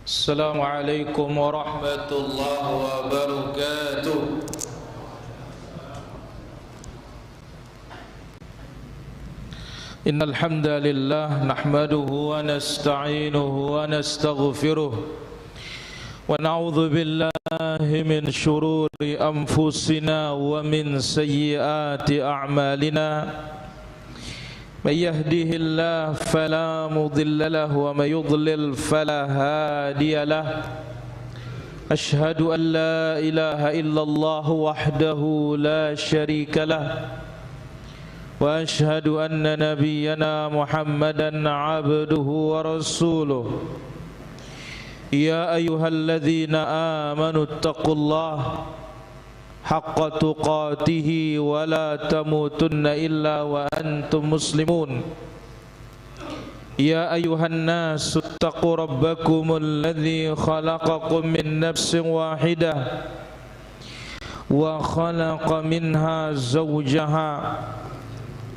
Assalamualaikum warahmatullahi wabarakatuh. Innal hamdalillah nahmaduhu wa nasta'inuhu wa nastaghfiruh wa na'udzu billahi min shururi anfusina wa min sayyiati a'malina. من يهده الله فلا مضل له ومن يضلل فلا هادي له أشهد أن لا إله إلا الله وحده لا شريك له وأشهد أن نبينا محمدا عبده ورسوله يا أيها الذين آمنوا اتقوا الله حق تقاته ولا تموتن إلا وأنتم مسلمون يا أيها الناس اتقوا ربكم الذي خلقكم من نفس واحدة وخلق منها زوجها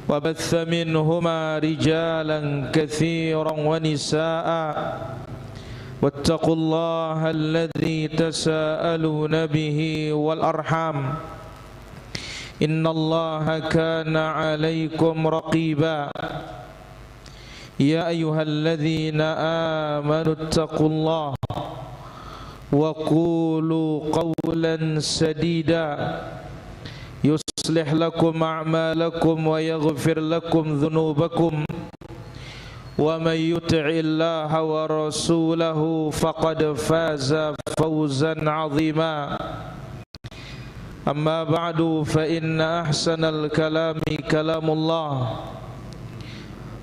وبث منهما رجالا كثيرا ونساء واتقوا الله الذي تساءلون به والأرحام إن الله كان عليكم رقيبا يا أيها الذين آمنوا اتقوا الله وقولوا قولا سديدا يصلح لكم أعمالكم ويغفر لكم ذنوبكم ومن يطع الله ورسوله فقد فاز فوزا عظيما أما بعد فإن أحسن الكلام كلام الله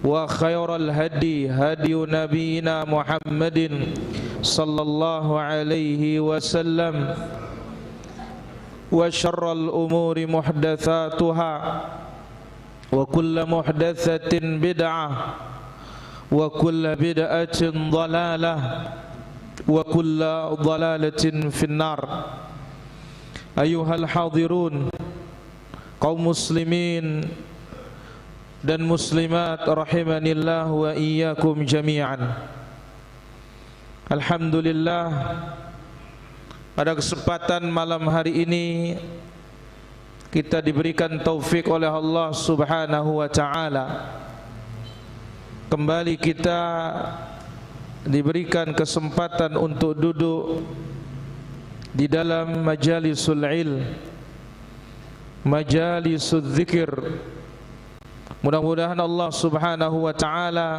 وخير الهدي هدي نبينا محمد صلى الله عليه وسلم وشر الأمور محدثاتها وكل محدثة بدعة وكل بدعة ضلالة وكل ضلالة في النار. أيها الحاضرون kaum muslimin dan muslimat rahimanillah wa iyyakum jami'an. Alhamdulillah, pada kesempatan malam hari ini kita diberikan taufik oleh Allah Subhanahu wa taala. Kembali kita diberikan kesempatan untuk duduk di dalam majalisul ilm, majalisul zikir. Mudah-mudahan Allah Subhanahu wa taala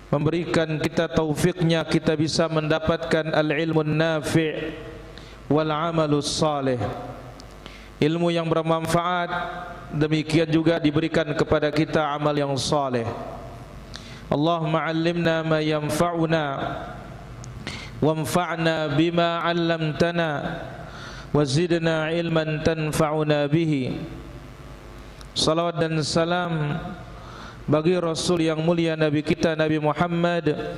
memberikan kita taufiknya, kita bisa mendapatkan al-ilmun nafi' wal amalus salih, ilmu yang bermanfaat, demikian juga diberikan kepada kita amal yang saleh. Allahumma 'allimna ma yanfa'una wanfa'na bima 'allamtana wazidna ilman tanfa'una bihi. Salawat dan salam bagi Rasul yang mulia, Nabi kita Nabi Muhammad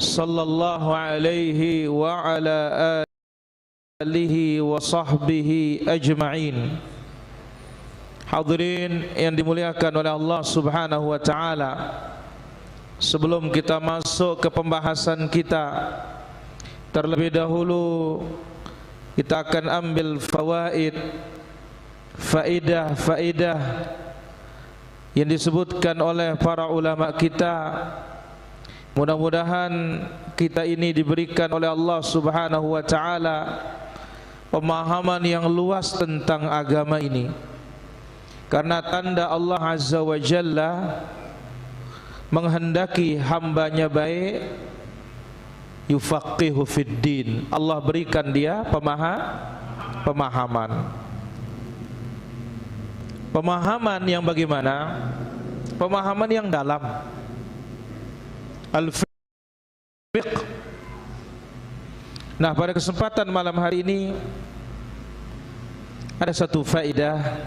sallallahu alaihi wa ala alihi wa sahbihi ajma'in. Hadirin yang dimuliakan oleh Allah Subhanahu wa taala, sebelum kita masuk ke pembahasan kita, terlebih dahulu kita akan ambil faidah yang disebutkan oleh para ulama kita. Mudah-mudahan kita ini diberikan oleh Allah Subhanahu wa taala pemahaman yang luas tentang agama ini. Karena tanda Allah Azza wa Jalla menghendaki hambanya baik, yufaqihu fid din, Allah berikan dia pemahaman. Pemahaman yang bagaimana? Pemahaman yang dalam, al-fiqh. Nah, pada kesempatan malam hari ini ada satu faedah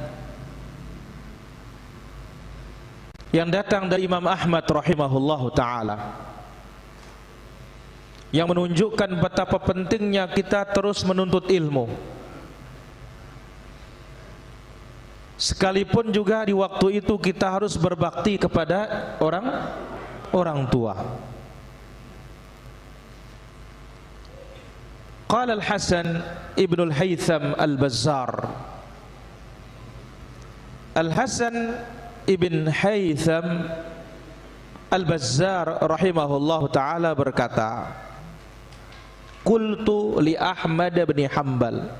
yang datang dari Imam Ahmad rahimahullahu ta'ala, yang menunjukkan betapa pentingnya kita terus menuntut ilmu, sekalipun juga di waktu itu kita harus berbakti kepada orang tua. Qala Al-Hasan ibn Al-Haytham Al-Bazzar. Al-Hasan ibn Haytham Al-Bazzar rahimahullah ta'ala berkata, Qultu li Ahmad bin Hanbal.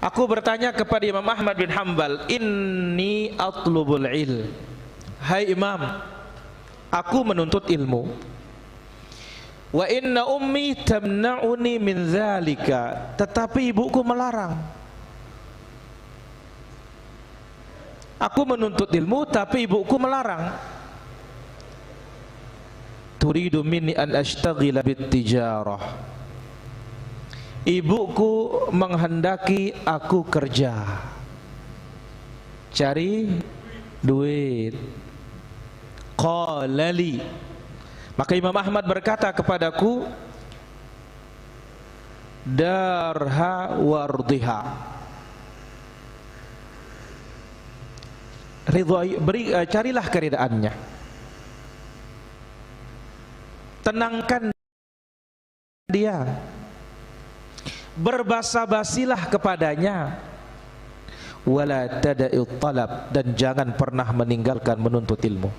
Aku bertanya kepada Imam Ahmad bin Hanbal, Inni atlubul ilm. Hai Imam, aku menuntut ilmu. Wa inna ummi tamna'uni min dzalika. Tetapi ibuku melarang. Aku menuntut ilmu tapi ibuku melarang. Turidu minni an ashtagila bit tijarah. Ibuku menghendaki aku kerja, cari duit. Qala li. Maka Imam Ahmad berkata kepadaku, darha wardiha. Carilah keredaannya, tenangkan dia, berbasa-basilah kepadanya, wala tada'il talab, dan jangan pernah meninggalkan menuntut ilmu.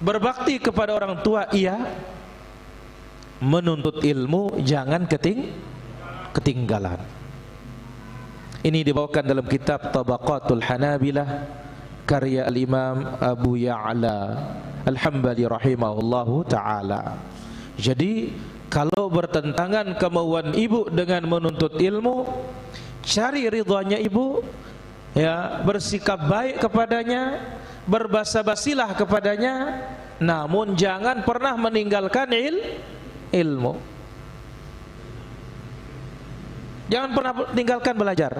Berbakti kepada orang tua iya, menuntut ilmu jangan ketinggalan. Ini dibawakan dalam kitab Tabaqatul Hanabilah karya Al-Imam Abu Ya'la Al-Hambali rahimahullahu ta'ala. Jadi kalau bertentangan kemauan ibu dengan menuntut ilmu, cari ridhonya ibu, ya, bersikap baik kepadanya, berbasa-basilah kepadanya, namun jangan pernah meninggalkan ilmu. Jangan pernah tinggalkan belajar.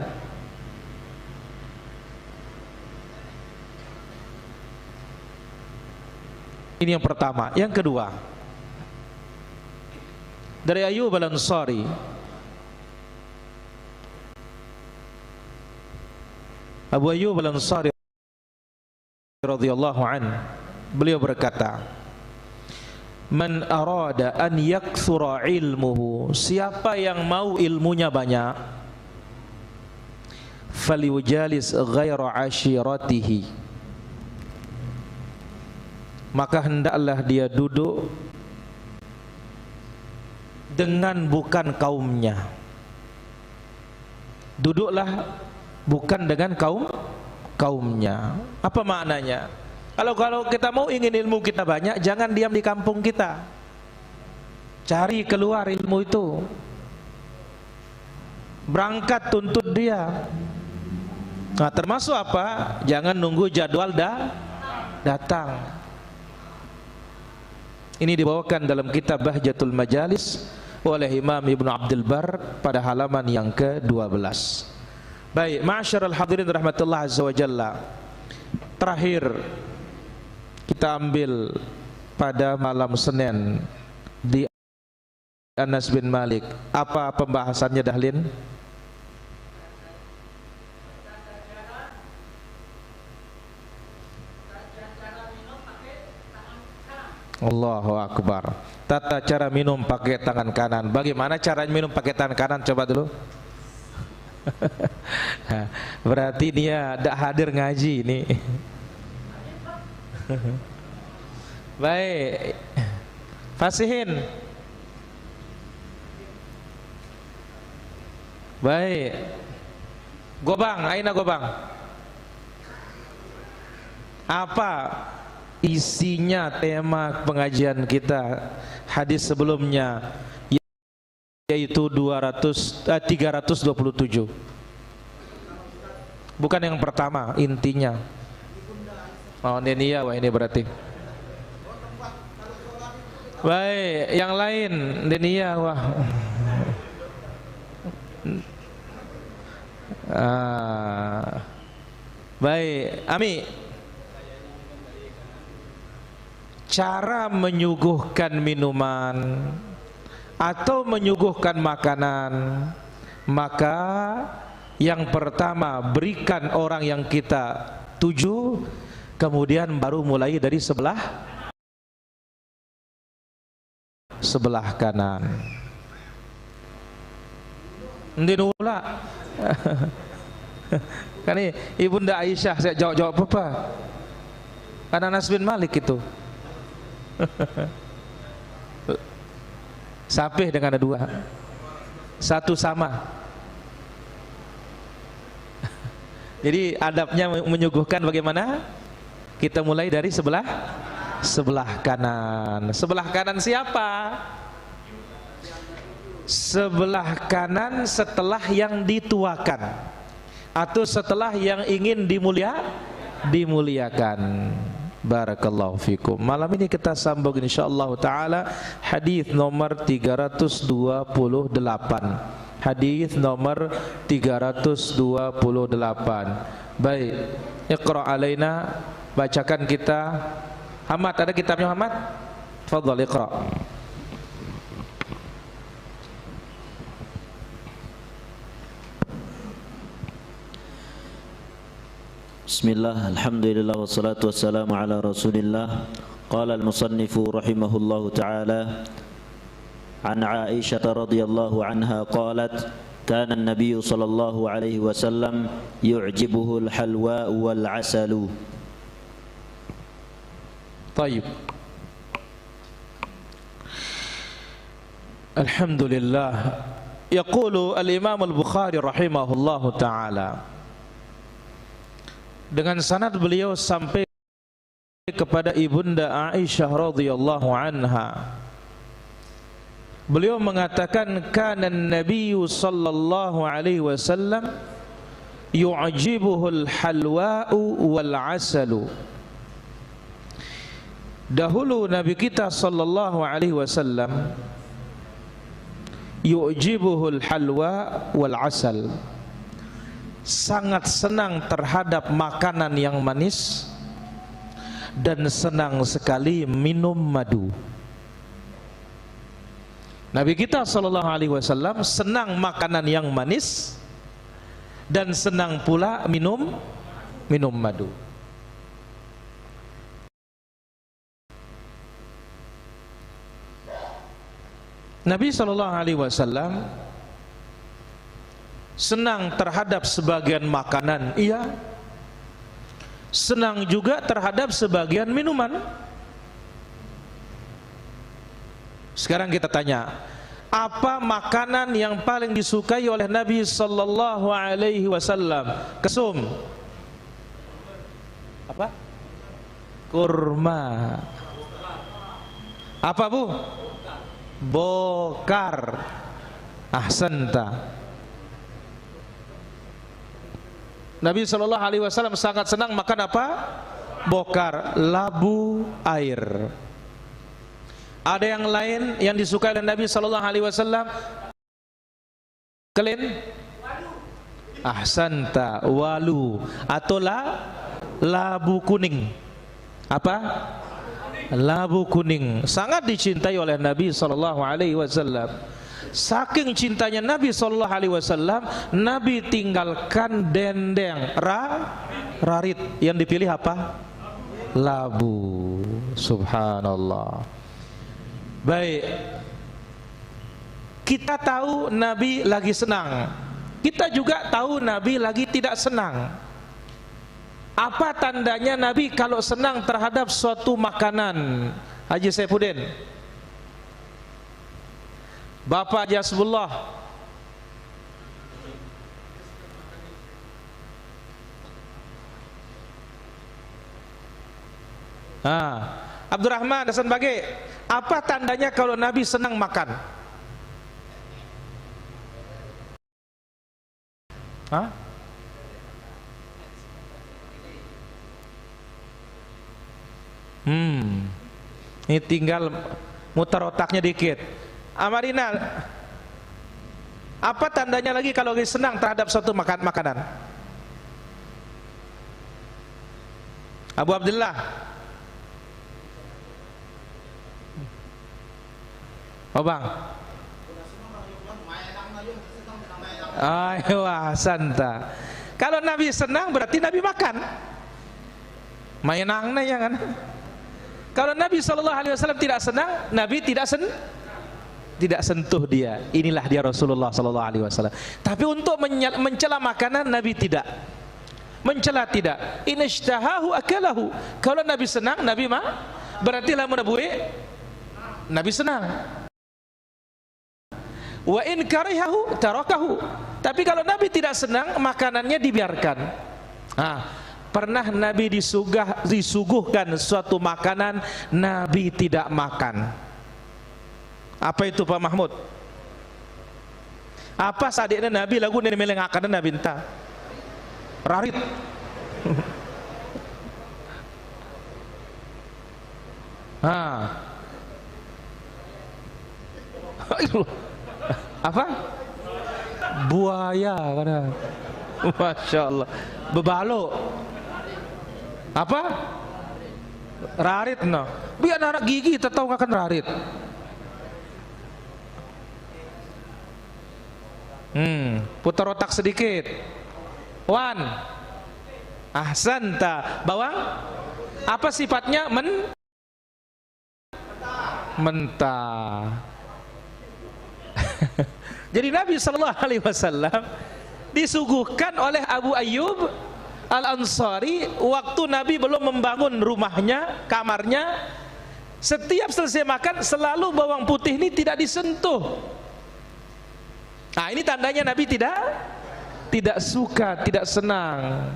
Ini yang pertama. Yang kedua, dari Ayyub Al-Ansari, Abu Ayyub Al-Ansari radhiyallahu anhu, beliau berkata, Man arada an yakthura ilmuhu, siapa yang mau ilmunya banyak, falyujalis ghaira ashiratihi, maka hendaklah dia duduk dengan bukan kaumnya. Duduklah bukan dengan kaumnya. Apa maknanya? Kalau kita mau ingin ilmu kita banyak, jangan diam di kampung kita. Cari keluar ilmu itu. Berangkat tuntut dia. Nah, termasuk apa? Jangan nunggu jadwal datang. Ini dibawakan dalam kitab Bahjatul Majalis oleh Imam Ibnu Abdul Bar pada halaman yang ke-12. Baik, ma'asyiral hadirin rahmatullah azza wa jalla. Terakhir kita ambil pada malam Senin di Anas bin Malik. Apa pembahasannya, Dahlin? Allahu Akbar. Tata cara minum pakai tangan kanan. Bagaimana caranya minum pakai tangan kanan? Coba dulu. Berarti dia tidak hadir ngaji ini. Baik, fasihin. Baik, Gobang, aina Gobang. Apa isinya tema pengajian kita hadis sebelumnya, yaitu 327. Bukan yang pertama, intinya. Oh, ini ya, wah ini berarti. Baik, yang lain, ini ya, wah. Baik, Ami. Cara menyuguhkan minuman atau menyuguhkan makanan, maka yang pertama berikan orang yang kita tuju, kemudian baru mulai dari sebelah sebelah kanan. Ndin ula. Kan ini Ibunda Aisyah saya jawab apa? Kan Anas bin Malik itu. Sapih dengan ada dua. Satu sama. Jadi adabnya menyuguhkan bagaimana? Kita mulai dari sebelah kanan. Sebelah kanan siapa? Sebelah kanan setelah yang dituakan atau setelah yang ingin dimuliakan. Barakallahu fikum. Malam ini kita sambung insyaallah taala hadis nomor 328. Hadis nomor 328. Baik, Iqra alaina, bacakan kita. Hamad, ada kitabnya Hamad? Fadhal Iqra. Bismillah, alhamdulillah, wassalatu wassalamu ala rasulillah. Qala al-musannifu rahimahullahu ta'ala an Aisyah radhiyallahu anha qalat kana an-nabiy sallallahu alaihi wasallam yu'jibuhu al-halwa wal-'asalu. Tayyib. Alhamdulillah. Yaqulu al-Imam al-Bukhari rahimahullahu ta'ala, dengan sanad beliau sampai kepada Ibunda Aisyah radhiyallahu anha, beliau mengatakan kana an-nabiyyu sallallahu alaihi wasallam yu'jibuhul halwa'u wal 'asalu. Dahulu Nabi kita sallallahu alaihi wasallam yu'jibuhul halwa wal 'asal, sangat senang terhadap makanan yang manis dan senang sekali minum madu. Nabi kita sallallahu alaihi wasallam senang makanan yang manis dan senang pula minum madu. Nabi sallallahu alaihi wasallam senang terhadap sebagian makanan, iya. Senang juga terhadap sebagian minuman. Sekarang kita tanya, apa makanan yang paling disukai oleh Nabi sallallahu alaihi wasallam? Kesum. Apa? Kurma. Apa, Bu? Bokar. Ahsanta. Nabi sallallahu alaihi wasallam sangat senang makan apa? Bokar, labu air. Ada yang lain yang disukai oleh Nabi sallallahu alaihi wasallam? Kalian? Ahsanta, walu atau labu kuning. Apa? Labu kuning. Sangat dicintai oleh Nabi sallallahu alaihi wasallam. Saking cintanya Nabi sallallahu alaihi wasallam, Nabi tinggalkan dendeng, rarit, yang dipilih apa? Labu. Subhanallah. Baik. Kita tahu Nabi lagi senang. Kita juga tahu Nabi lagi tidak senang. Apa tandanya Nabi kalau senang terhadap suatu makanan? Haji Saifuddin, Bapak Jasbullah, Abdurrahman Hasan Bage, apa tandanya kalau Nabi senang makan? Ini tinggal muter otaknya dikit. Amarina, apa tandanya lagi kalau lagi senang terhadap suatu makanan? Abu Abdullah. Oh bang. Ayo santa. Kalau Nabi senang berarti Nabi makan. Mainangna ya kan. Kalau Nabi sallallahu alaihi wasallam tidak senang, Nabi tidak tidak sentuh dia. Inilah dia Rasulullah sallallahu alaihi wasallam. Tapi untuk mencela makanan Nabi tidak. Mencela tidak. Inashtahahu akalahu. Kalau Nabi senang, Nabi berarti lamun Nabi senang. Wa in karihahu tarakahu. Tapi kalau Nabi tidak senang, makanannya dibiarkan. Pernah Nabi disuguhkan suatu makanan, Nabi tidak makan. Apa itu Pak Mahmud? Apa sadiknya Nabi lagu ini melengahkan Nabi entah rarit. Apa? Buaya karena Masya Allah. Bebalo. Apa? Rarit no. Biar anak gigi tahu akan rarit. Putar otak sedikit. Wan. Ahsanta. Bawang? Apa sifatnya? Mentah. Jadi Nabi sallallahu alaihi wasallam disuguhkan oleh Abu Ayyub Al-Ansari waktu Nabi belum membangun rumahnya, kamarnya. Setiap selesai makan selalu bawang putih ini tidak disentuh. Nah, ini tandanya Nabi tidak suka, tidak senang.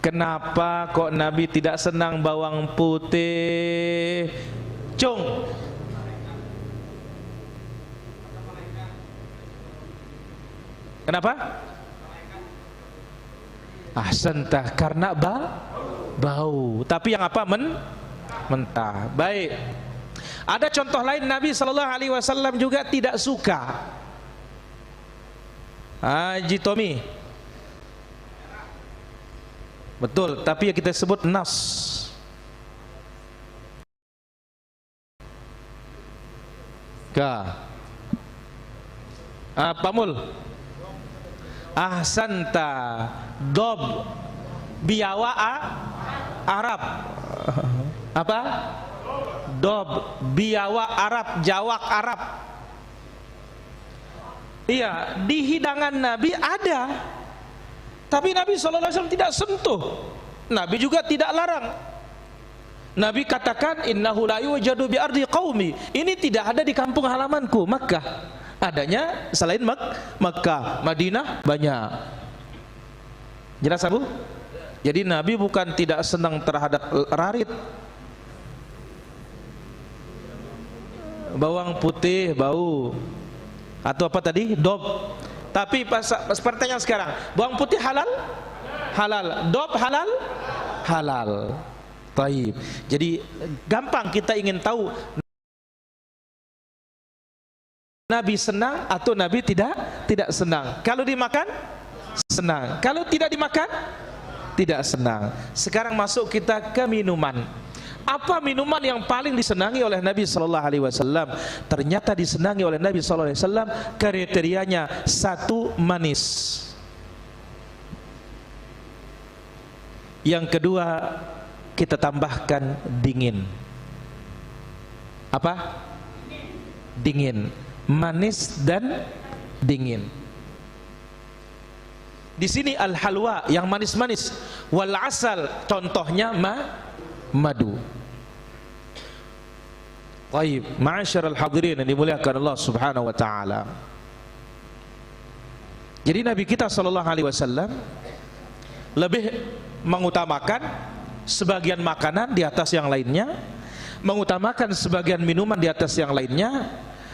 Kenapa kok Nabi tidak senang bawang putih? Cung. Kenapa? Ahsantah, karena bau. Tapi yang apa? Mentah. Baik. Ada contoh lain, Nabi sallallahu alaihi wasallam juga tidak suka. Haji Tommy. Betul, tapi yang kita sebut nas. Pak Mul. Ahsanta, dob, biawa Arab. Apa? Dob, biawa Arab, jawak Arab. Iya, di hidangan Nabi ada. Tapi Nabi SAW tidak sentuh. Nabi juga tidak larang. Nabi katakan innahu la yujadu bi ardi qaumi. Ini tidak ada di kampung halamanku, Makkah. Adanya selain Makkah, Madinah banyak. Jelas Abu? Jadi Nabi bukan tidak senang terhadap rarit, bawang putih bau, atau apa tadi? Dob. Tapi pertanyaan sekarang, bawang putih halal? Halal. Dob halal? Halal. Taib. Jadi gampang kita ingin tahu Nabi senang atau Nabi tidak senang. Kalau dimakan senang, kalau tidak dimakan tidak senang. Sekarang masuk kita ke minuman. Apa minuman yang paling disenangi oleh Nabi sallallahu alaihi wasallam? Ternyata disenangi oleh Nabi sallallahu alaihi wasallam kriterianya satu, manis. Yang kedua, kita tambahkan dingin. Apa? Dingin. Manis dan dingin. Di sini al-halwa yang manis-manis, wal asal contohnya madu. Baik, ma'asyiral hadirin yang dimuliakan Allah Subhanahu wa taala. Jadi Nabi kita sallallahu alaihi wasallam lebih mengutamakan sebagian makanan di atas yang lainnya, mengutamakan sebagian minuman di atas yang lainnya.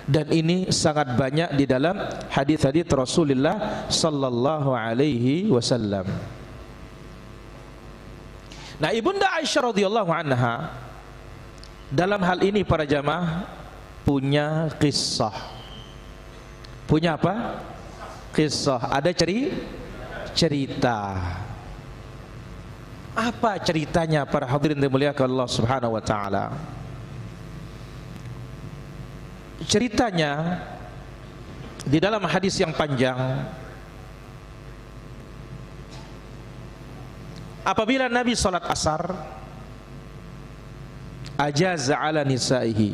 Dan ini sangat banyak di dalam hadis-hadis Rasulullah sallallahu alaihi wasallam. Nah, Ibunda Aisyah radhiyallahu anha dalam hal ini para jamaah punya kisah. Punya apa? Kisah. Ada cerita. Apa ceritanya para hadirin dimuliakan Allah Subhanahu wa taala? Ceritanya di dalam hadis yang panjang, apabila Nabi salat asar, ajaza ala nisaihi,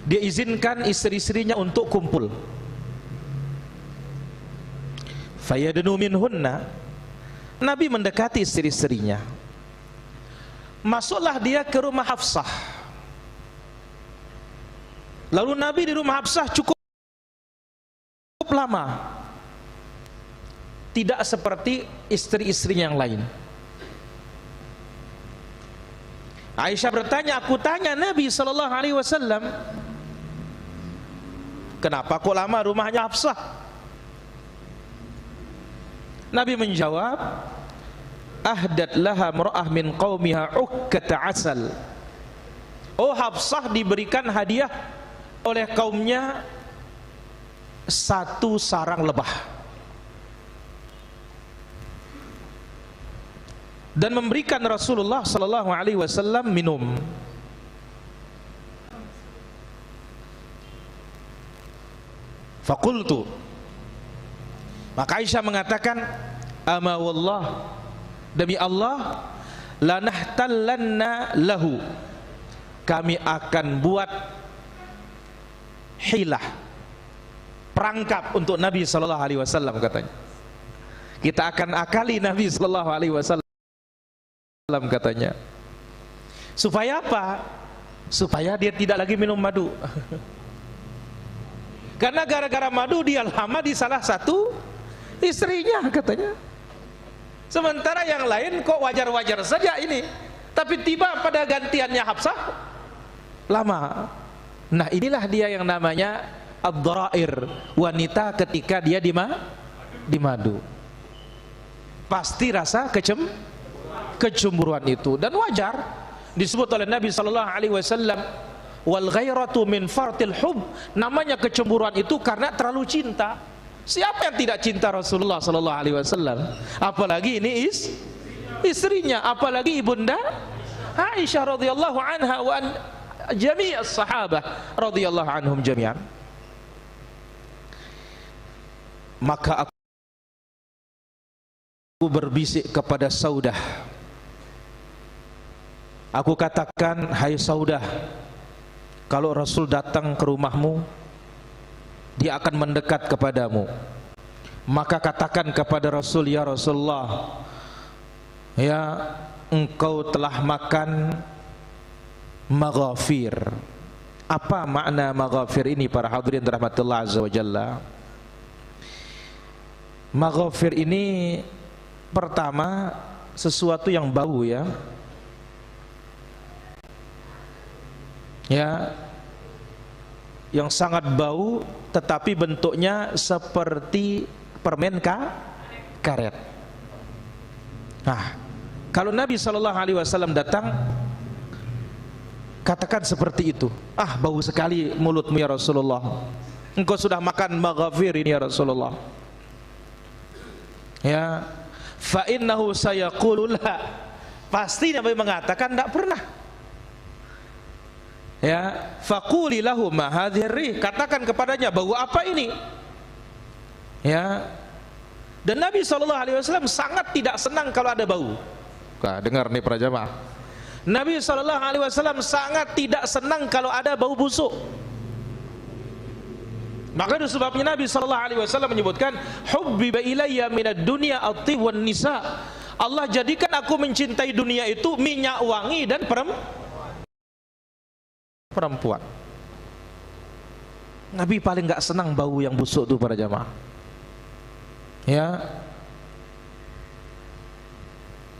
dia izinkan istri-istrinya untuk kumpul. Fayadnu minhunna, Nabi mendekati istri-istrinya. Masuklah dia ke rumah Hafsah. Lalu Nabi di rumah Hafsah cukup lama, tidak seperti istri-istri yang lain. Aisyah bertanya, aku tanya Nabi SAW, kenapa kok lama rumahnya Hafsah? Nabi menjawab, ahdat laha mur'ah min qaumiha ukkata asal. Oh, Hafsah diberikan hadiah oleh kaumnya satu sarang lebah, dan memberikan Rasulullah sallallahu alaihi wasallam minum. Faqultu, maka Aisyah mengatakan, ama wallah, demi Allah, lanahtallanna lahu, kami akan buat hilah, perangkap untuk Nabi sallallahu alaihi wasallam, katanya. Kita akan akali Nabi sallallahu alaihi wasallam, katanya. Supaya apa? Supaya dia tidak lagi minum madu. Karena gara-gara madu dia lama di salah satu istrinya, katanya. Sementara yang lain kok wajar-wajar saja ini, tapi tiba pada gantiannya Hafsah lama. Nah, inilah dia yang namanya ad-dharair, wanita ketika dia di madu. Pasti rasa kecemburuan itu, dan wajar. Disebut oleh Nabi sallallahu alaihi wasallam, wal ghairatu min fartil hub, namanya kecemburuan itu karena terlalu cinta. Siapa yang tidak cinta Rasulullah sallallahu alaihi wasallam? Apalagi ini istrinya, apalagi ibunda Aisyah radhiyallahu anha wa jami' as-sahabah radhiyallahu anhum jami'an. Maka aku berbisik kepada Saudah, aku katakan, hai Saudah, kalau Rasul datang ke rumahmu, dia akan mendekat kepadamu, maka katakan kepada Rasul, ya Rasulullah, ya, engkau telah makan maghafir. Apa makna maghafir ini para hadirin rahmatullah azza wa jalla? Maghafir ini pertama sesuatu yang bau, ya. Ya, yang sangat bau, tetapi bentuknya seperti permen karet. Nah, kalau Nabi sallallahu alaihi wasallam datang, katakan seperti itu. Ah, bau sekali mulutmu ya Rasulullah, engkau sudah makan maghafir ini ya Rasulullah. Ya, fa innahu sayaqulu la, pasti Nabi mengatakan tidak pernah. Ya, faquli lahu ma hadhihi rih, katakan kepadanya, bau apa ini? Ya, dan Nabi SAW sangat tidak senang kalau ada bau. Nah, dengar nih para jamaah, Nabi SAW sangat tidak senang kalau ada bau busuk. Maka itu sebabnya Nabi SAW menyebutkan, hubbiba ilayya minad dunya at-tib wan nisa, Allah jadikan aku mencintai dunia itu minyak wangi dan perempuan. Nabi paling gak senang bau yang busuk itu para jamaah. Ya,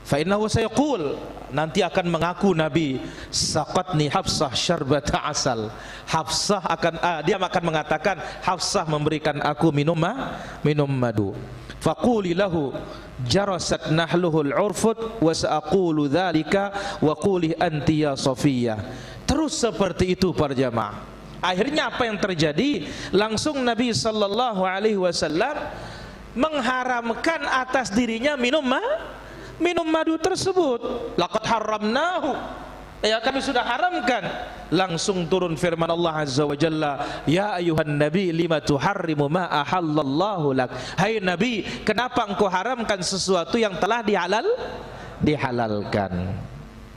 fa innahu sayaqul, nanti akan mengaku Nabi, saqatni Hafsah syarbata asal. Hafsah akan dia akan mengatakan, Hafsah memberikan aku minum madu. Faquli lahu jarasat nahluhul urfut wa saqulu dzalika wa quli anti ya Safiyah. Terus seperti itu para jamaah. Akhirnya apa yang terjadi? Langsung Nabi sallallahu alaihi wasallam mengharamkan atas dirinya minum madu tersebut. Laqad haramnahu, ya kami sudah haramkan. Langsung turun firman Allah azza wa jalla, ya ayuhan nabi lima tuharrimu ma ahallallahu lak. Hai Nabi, kenapa engkau haramkan sesuatu yang telah dihalalkan?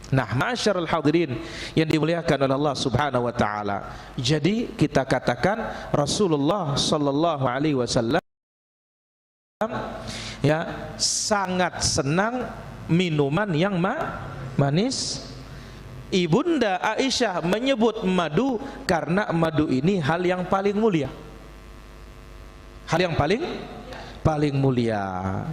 Nah, ma'asyarul hadirin yang dimuliakan oleh Allah Subhanahu wa taala. Jadi kita katakan Rasulullah sallallahu alaihi wasallam ya sangat senang minuman yang manis. Ibunda Aisyah menyebut madu karena madu ini hal yang paling mulia. Hal yang paling mulia.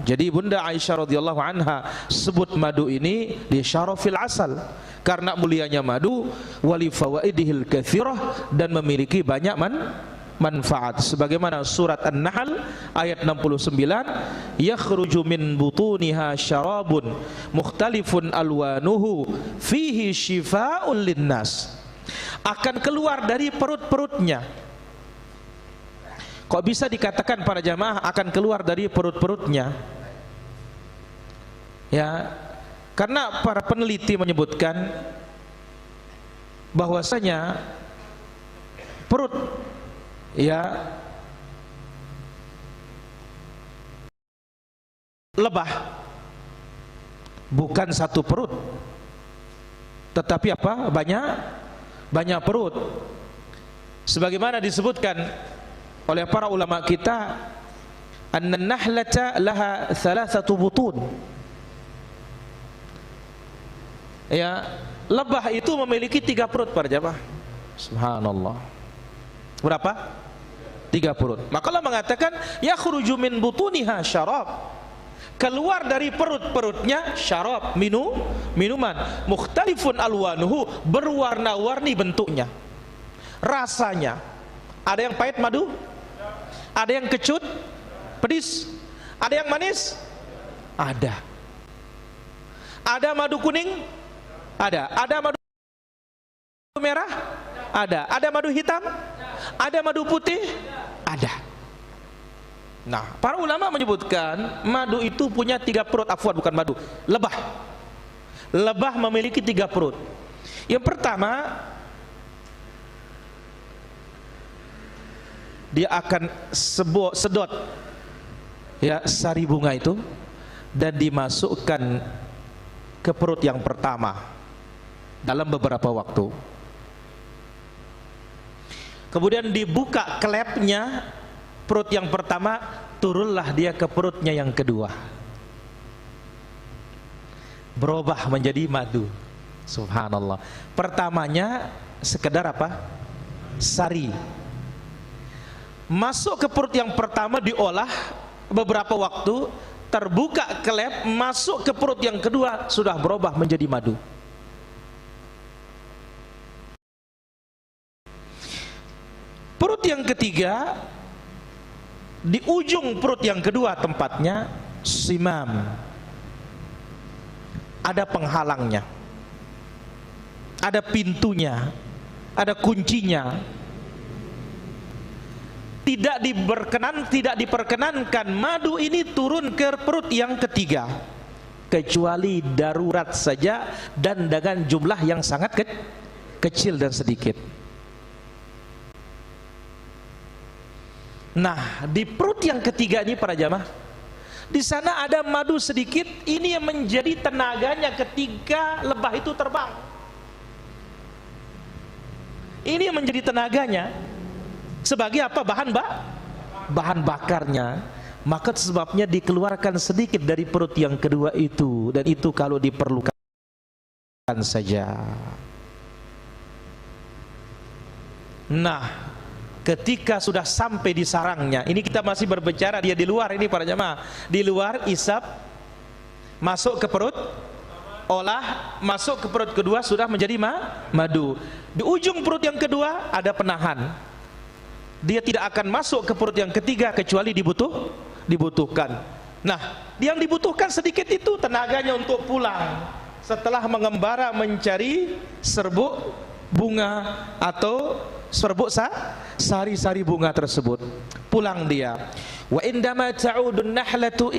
Jadi Bunda Aisyah radhiyallahu anha sebut madu ini li syarafil asal, karena mulianya madu, wali fawaidihil katsirah, dan memiliki banyak manfaat. Sebagaimana surat An-Nahl ayat 69, yakhruju min butuniha syarabun mukhtalifun alwanuhu fihi syifaa'un linnas. Akan keluar dari perut-perutnya. Kok bisa dikatakan para jamaah akan keluar dari perut-perutnya? Ya, karena para peneliti menyebutkan bahwasanya perut ya lebah bukan satu perut, tetapi apa? Banyak perut. Sebagaimana disebutkan oleh para ulama kita, anna nahlata laha thalathatu butun. Ya, lebah itu memiliki 3 perut para jamaah. Subhanallah. Berapa? 3 perut. Maka Allah mengatakan yakhruju min butuniha syarab. Keluar dari perut-perutnya syarab, minuman. Mukhtalifun alwanuhu, berwarna-warni bentuknya. Rasanya. Ada yang pahit madu? Ada yang kecut, pedis? Ada yang manis? Ada. Ada madu kuning? Ada. Ada madu merah? Ada. Ada madu hitam? Ada madu putih? Ada. Nah, para ulama menyebutkan madu itu punya 3 perut. Afwan, bukan madu, lebah. Lebah memiliki 3 perut. Yang pertama, dia akan sedot ya sari bunga itu dan dimasukkan ke perut yang pertama dalam beberapa waktu. Kemudian dibuka klepnya perut yang pertama, turunlah dia ke perutnya yang kedua. Berubah menjadi madu. Subhanallah. Pertamanya sekedar apa? Sari. Masuk ke perut yang pertama, diolah beberapa waktu, terbuka klep, masuk ke perut yang kedua, sudah berubah menjadi madu. Perut yang ketiga, di ujung perut yang kedua tempatnya simam, ada penghalangnya, ada pintunya, ada kuncinya. Tidak diperkenankan madu ini turun ke perut yang ketiga, kecuali darurat saja dan dengan jumlah yang sangat kecil dan sedikit. Nah, di perut yang ketiga ini para jamaah, di sana ada madu sedikit. Ini yang menjadi tenaganya ketika lebah itu terbang. Ini yang menjadi tenaganya. Sebagai apa? Bahan bakarnya. Maka sebabnya dikeluarkan sedikit dari perut yang kedua itu, dan itu kalau diperlukan saja. Nah, ketika sudah sampai di sarangnya, ini kita masih berbicara dia di luar ini para jemaah. Di luar isap, masuk ke perut, olah, masuk ke perut kedua, sudah menjadi madu. Di ujung perut yang kedua ada penahan. Dia tidak akan masuk ke perut yang ketiga kecuali dibutuhkan. Nah, yang dibutuhkan sedikit itu tenaganya untuk pulang setelah mengembara mencari serbuk bunga atau serbuk sari-sari bunga tersebut. Pulang dia. Wa indama ta'udun nahlatu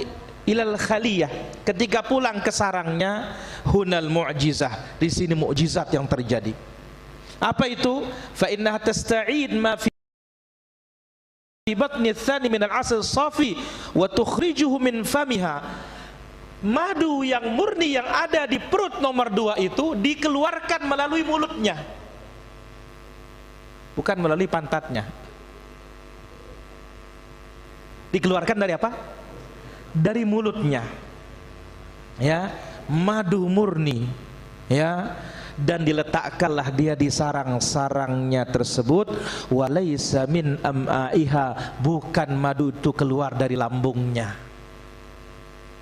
ilal khaliyah, ketika pulang ke sarangnya, hunal mu'jizah, di sini mukjizat yang terjadi. Apa itu? Fa innaha tasta'id ma fi batni tsani min al-'asal safi wa tukhrijuhu min famiha. madu yang murni yang ada di perut nomor 2 itu dikeluarkan melalui mulutnya, bukan melalui pantatnya. Dikeluarkan dari apa? Dari mulutnya, ya, madu murni, ya, dan diletakkanlah dia di sarang-sarangnya tersebut. Walaysa min am'aiha, bukan madu itu keluar dari lambungnya,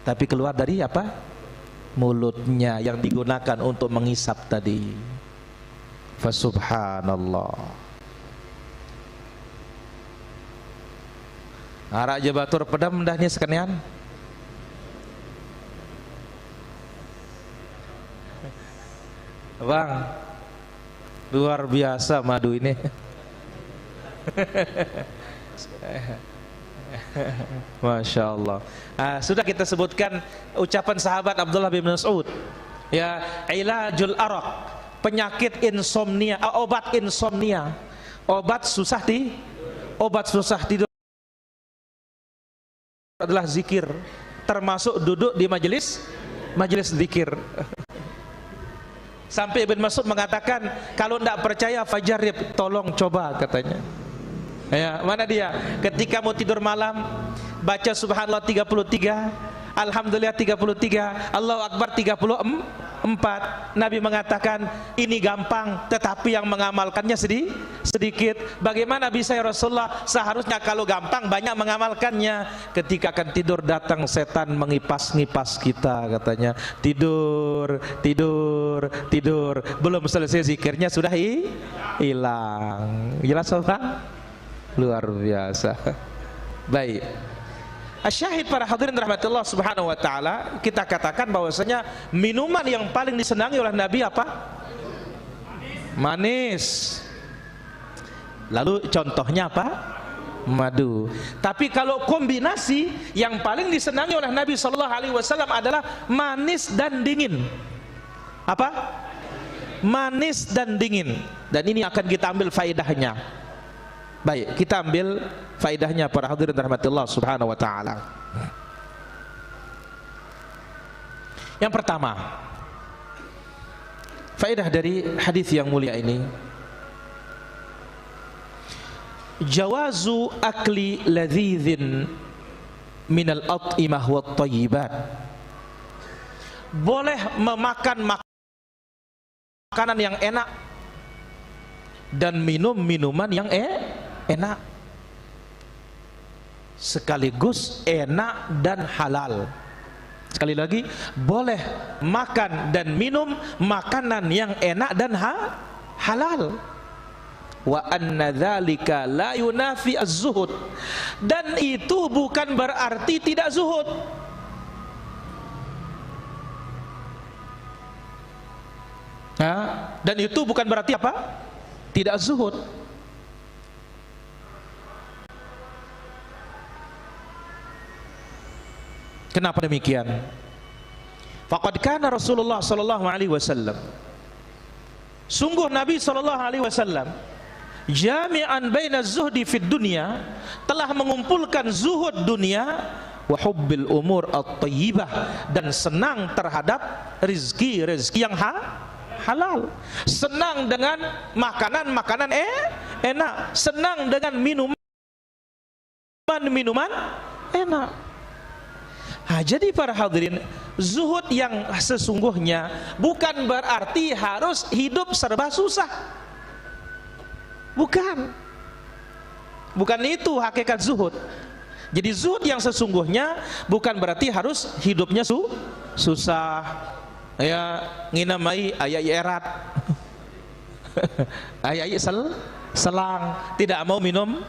tapi keluar dari apa? Mulutnya yang digunakan untuk mengisap tadi. Fasubhanallah. Arak je batur pedam dah ni sekalian. Bang, luar biasa madu ini. Masya Allah. Sudah kita sebutkan ucapan sahabat Abdullah bin Mas'ud, ya, ilajul arak, penyakit insomnia, obat insomnia, obat susah tidur adalah zikir, termasuk duduk di majelis zikir. Sampai Ibn Mas'ud mengatakan, kalau tidak percaya fajarib, tolong coba, katanya. Ya, mana dia? Ketika mau tidur malam, baca subhanallah 33, alhamdulillah 33, Allahu akbar 34. Nabi mengatakan, ini gampang, tetapi yang mengamalkannya sedikit. Bagaimana bisa ya Rasulullah? Seharusnya kalau gampang banyak mengamalkannya. Ketika akan tidur datang setan mengipas-ngipas kita, katanya. Tidur. Belum selesai zikirnya sudah hilang. Jelas Allah? Luar biasa. Baik. Asyahid para hadirin rahmatullah subhanahu wa ta'ala, kita katakan bahwasanya minuman yang paling disenangi oleh Nabi apa? Manis. Lalu contohnya apa? Madu. Tapi kalau kombinasi yang paling disenangi oleh Nabi SAW adalah manis dan dingin. Apa? Manis dan dingin. Dan ini akan kita ambil faedahnya. Baik, kita ambil faedahnya para hadirin rahmatullah subhanahu wa ta'ala. Yang pertama, faedah dari hadis yang mulia ini, jawazu akli ladhidzin minal at'imah wat thayyibat. Boleh memakan makanan yang enak dan minum minuman yang enak, sekaligus enak dan halal. Sekali lagi, boleh makan dan minum makanan yang enak dan halal. Wa anna dzalika la yunafi az-zuhud, dan itu bukan berarti tidak zuhud. Dan itu bukan berarti apa? Tidak zuhud. Kenapa demikian? Faqad kana Rasulullah sallallahu alaihi wasallam, sungguh Nabi sallallahu alaihi wasallam, jami'an baina zuhdi fid dunya, telah mengumpulkan zuhud dunia wa hubbil umur at-thayyibah, dan senang terhadap rezeki yang halal, senang dengan makanan enak, senang dengan minuman enak. Jadi para hadirin, zuhud yang sesungguhnya bukan berarti harus hidup serba susah. Bukan itu hakikat zuhud. Jadi zuhud yang sesungguhnya bukan berarti harus hidupnya susah. Ya, nginamai ayai erat. Ayai selang, tidak mau minum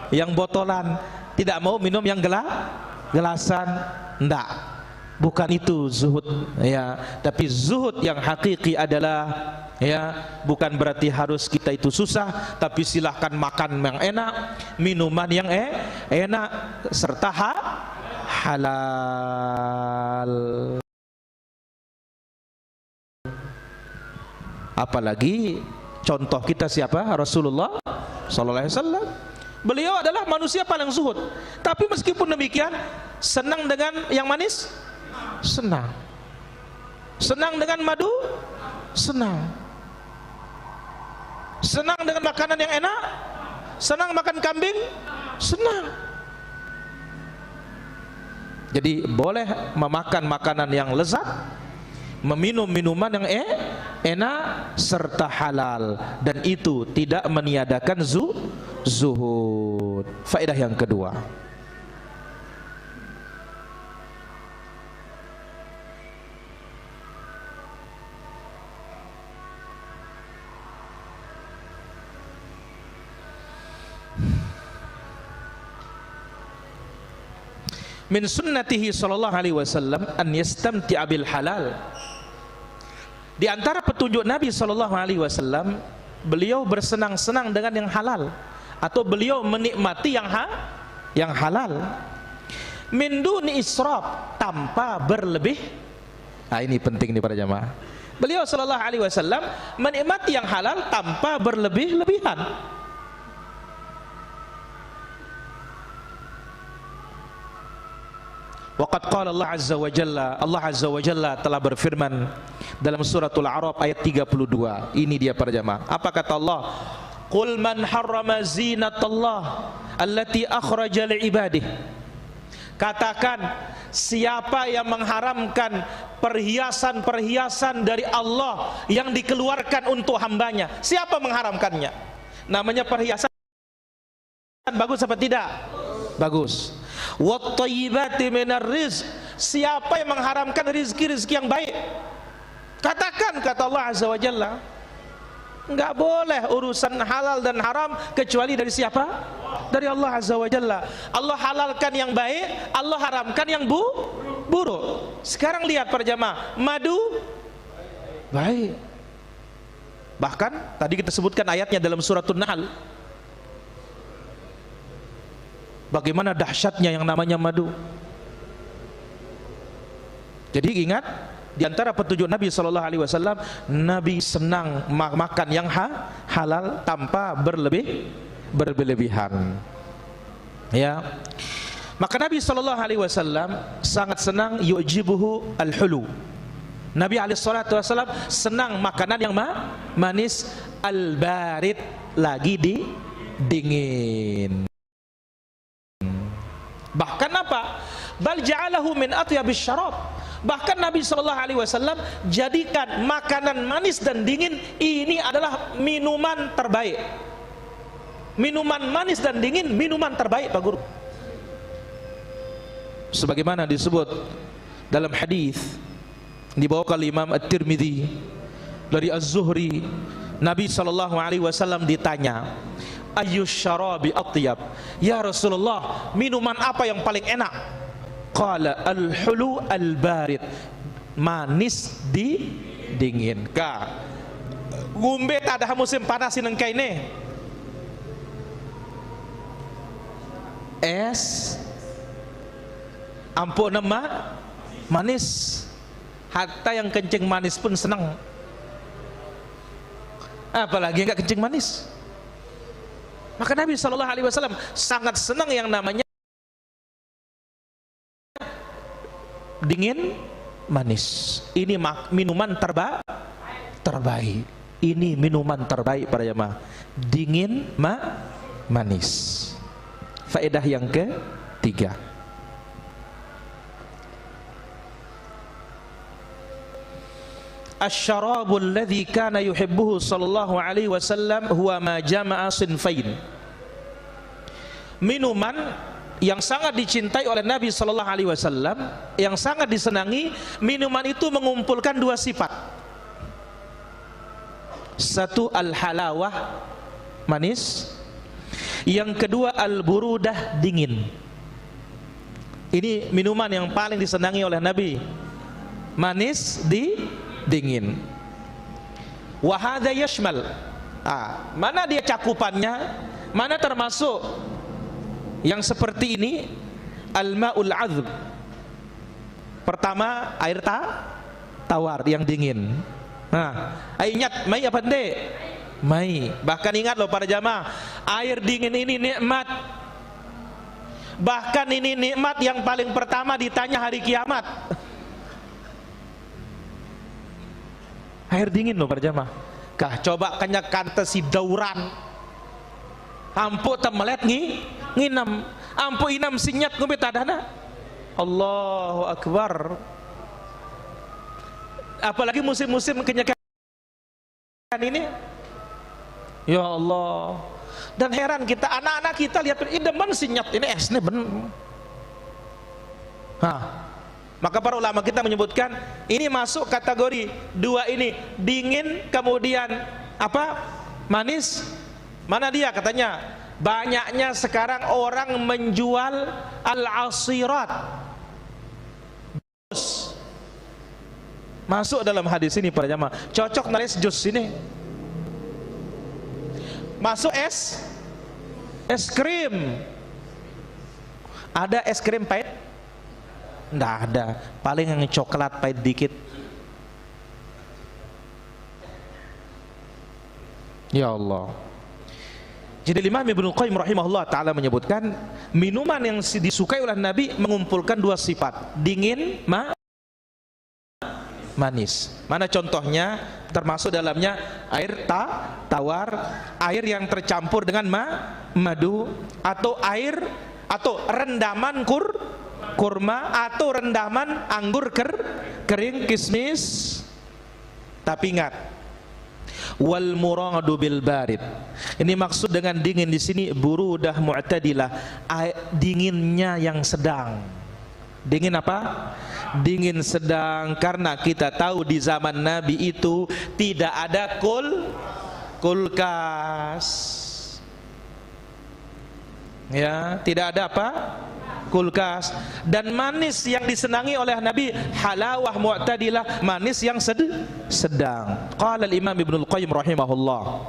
yang botolan, tidak mau minum yang gelasan, enggak. Bukan itu zuhud, ya. Tapi zuhud yang hakiki adalah, ya, bukan berarti harus kita itu susah, tapi silahkan makan yang enak, minuman yang enak, serta halal. Apalagi contoh kita siapa? Rasulullah sallallahu alaihi wasallam. Beliau adalah manusia paling zuhud, tapi meskipun demikian senang dengan yang manis, Senang. Senang dengan madu? Senang. Senang dengan makanan yang enak? Senang makan kambing? Senang. Jadi boleh memakan makanan yang lezat, meminum minuman yang enak serta halal, dan itu tidak meniadakan zuhud. Faedah yang kedua, min sunnatihi sallallahu alaihi wasallam an yastamti'a bil halal. Di antara petunjuk Nabi sallallahu alaihi wasallam, beliau bersenang-senang dengan yang halal, atau beliau menikmati yang halal. Min duni israf, tanpa berlebih. Nah, ini penting nih para jamaah. Beliau sallallahu alaihi wasallam menikmati yang halal tanpa berlebih-lebihan. Waqad qala Allah azza wa jalla, Allah azza wa jalla telah berfirman dalam suratul A'raf ayat 32. Ini dia para jamaah. Apa kata Allah? Qul man harrama zinatallah allati akhraja li'ibadihi. Katakan, siapa yang mengharamkan perhiasan-perhiasan dari Allah yang dikeluarkan untuk hambanya? Siapa mengharamkannya? Namanya perhiasan bagus apa tidak? Bagus. Wat-thayyibati minar rizq. Siapa yang mengharamkan rizki-rizki yang baik? Katakan, kata Allah azza wa jalla, enggak boleh urusan halal dan haram kecuali dari siapa? Dari Allah azza wa jalla. Allah halalkan yang baik, Allah haramkan yang buruk. Sekarang lihat para jamaah, madu baik. Bahkan tadi kita sebutkan ayatnya dalam suratul Nahl, bagaimana dahsyatnya yang namanya madu. Jadi ingat, di antara petunjuk Nabi sallallahu alaihi wasallam, Nabi senang makan yang halal tanpa berlebihan. Ya. Maka Nabi sallallahu alaihi wasallam sangat senang yujibuhu al-hulu. Nabi alaihi salatu wasallam senang makanan yang manis, al-barid, lagi dingin. Bahkan apa? Bal ja'alahu min atyabis syarab. Bahkan Nabi sallallahu alaihi wasallam jadikan makanan manis dan dingin ini adalah minuman terbaik. Minuman manis dan dingin minuman terbaik, Pak Guru. Sebagaimana disebut dalam hadis dibawakan Imam At-Tirmidzi dari Az-Zuhri, Nabi sallallahu alaihi wasallam ditanya, ayyus syarabi atyab, ya Rasulullah, minuman apa yang paling enak? Qala al-hulu al-barid, manis dingin. Ka ngumbe tak ada musim panas nang kaine. Es ampun nama manis, hatta yang kencing manis pun senang, apalagi enggak kencing manis. Maka Nabi sallallahu alaihi wasallam sangat senang yang namanya dingin manis. Ini minuman terbaik. Ini minuman terbaik para jemaah. Dingin manis. Faedah yang ketiga, asy-syarabul ladzi kana yuhibbuhu sallallahu alaihi wasallam huwa ma jama'a sinfain. Minuman yang sangat dicintai oleh Nabi sallallahu alaihi wasallam, yang sangat disenangi, minuman itu mengumpulkan dua sifat. Satu, al-halawah, manis. Yang kedua, al-burudah, dingin. Ini minuman yang paling disenangi oleh Nabi. Manis dingin. Wa hadza yashmal. Mana dia cakupannya? Mana termasuk yang seperti ini? Al-ma'ul azb. Pertama, air tawar yang dingin. Ingat, mai apa ndek? Mai. Bahkan ingat loh para jamaah, air dingin ini nikmat. Bahkan ini nikmat yang paling pertama ditanya hari kiamat. Air dingin loh para jamaah. Kah coba kenyakan si dauran. Ampu temelet nginam. Ampu inam sinyat ngubit adana. Allahu Akbar. Apalagi musim-musim kenyakan ini. Ya Allah. Dan heran kita, anak-anak kita lihat ini demen sinyat ini esnya bener. Maka para ulama kita menyebutkan ini masuk kategori dua ini, dingin kemudian apa? Manis. Mana dia katanya? Banyaknya sekarang orang menjual al-asirat. Jus. Masuk dalam hadis ini para jamaah. Cocok nulis jus ini. Masuk es krim. Ada es krim pahit? Nggak ada, paling yang coklat pahit dikit. Ya Allah. Jadi Imam Ibnu Qayyim rahimahullah ta'ala menyebutkan minuman yang disukai oleh Nabi mengumpulkan dua sifat, dingin, manis. Mana contohnya? Termasuk dalamnya air tawar, air yang tercampur dengan madu, atau air atau rendaman kurma, atau rendaman anggur kering, kismis. Tapi ingat, wal muradu bil barid. Ini maksud dengan dingin di sini burudah mu'tadilah, dinginnya yang sedang. Dingin apa? Dingin sedang, karena kita tahu di zaman Nabi itu tidak ada kulkas. Ya, tidak ada apa? Kulkas. Dan manis yang disenangi oleh Nabi halawah mu'tadilah, manis yang sedang. Qala al-Imam Ibnu Qayyim rahimahullah.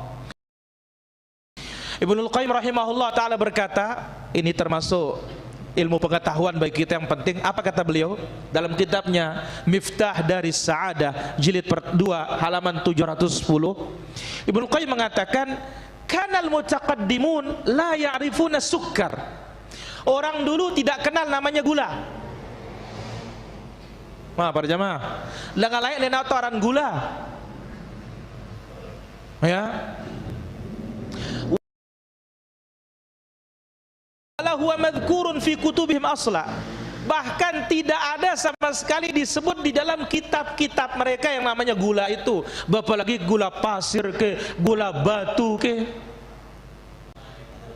Ibnu Qayyim rahimahullah ta'ala berkata, ini termasuk ilmu pengetahuan bagi kita yang penting. Apa kata beliau dalam kitabnya Miftah dari Sa'adah jilid 2 halaman 710? Ibnu Qayyim mengatakan, kanal mutaqaddimun la ya'rifuna sukkar. Orang dulu tidak kenal namanya gula. Para jamaah, lengan layak lena toran gula. Ya. Huwa madhkurun fi kutubihim asla. Bahkan tidak ada sama sekali disebut di dalam kitab-kitab mereka yang namanya gula itu. Apalagi gula pasir ke, gula batu ke,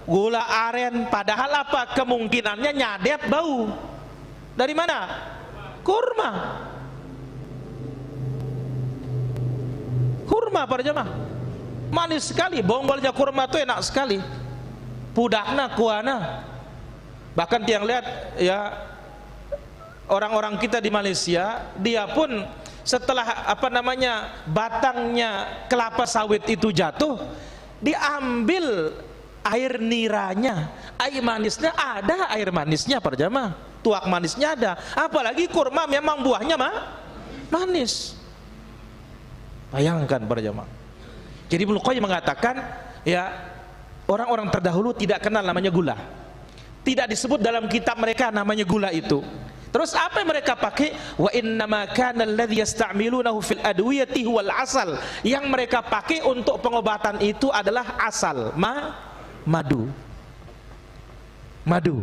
gula aren. Padahal apa? Kemungkinannya nyadet bau. Dari mana? Kurma. Kurma para jemaah. Manis sekali. Bonggolnya kurma itu enak sekali. Pudakna kuana. Bahkan tiang lihat ya, orang-orang kita di Malaysia, dia pun setelah apa namanya batangnya kelapa sawit itu jatuh, diambil air niranya, air manisnya ada, air manisnya para jamaah, tuak manisnya ada. Apalagi kurma memang buahnya manis. Bayangkan para jamaah. Jadi Ibnu Qayyim mengatakan ya, orang-orang terdahulu tidak kenal namanya gula. Tidak disebut dalam kitab mereka namanya gula itu. Terus apa yang mereka pakai? Wa innama kana alladhi yasta'milunahu fil adwiyati huwal asal. Yang mereka pakai untuk pengobatan itu adalah asal, madu. Madu.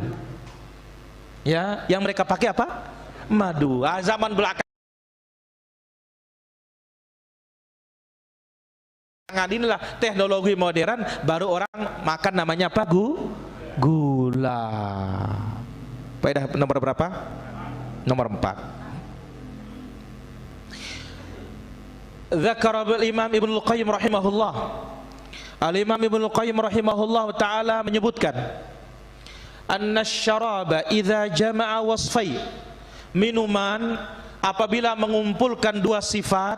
Ya, yang mereka pakai apa? Madu. Zaman belakangan inilah teknologi modern, baru orang makan namanya apa? Gula. Faedah nomor berapa? Nomor 4. Dzakara al-Imam Ibnu Qayyim rahimahullah. Al-Imam Ibnu Qayyim rahimahullah taala menyebutkan, anna syaraba idza jama'a wasfai. Minuman apabila mengumpulkan dua sifat,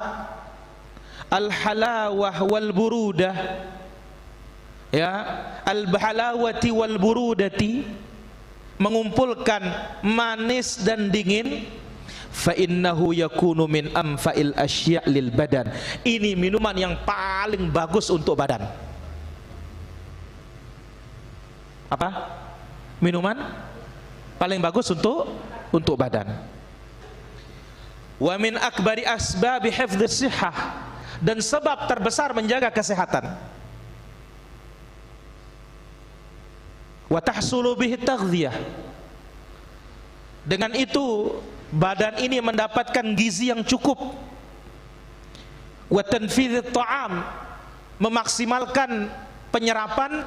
al-halawah wal burudah, ya, al-halawati wal burudati, mengumpulkan manis dan dingin, fa innahu yakunu min anfa'il asya' lil badan. Ini minuman yang paling bagus untuk badan. Apa? Minuman paling bagus untuk badan. Wa min akbari asbabi hifdhis sihah. dan sebab terbesar menjaga kesehatan. Wa tahsulu bihi taghdhiyah. Dengan itu badan ini mendapatkan gizi yang cukup. Wa tanfidhit ta'am, memaksimalkan penyerapan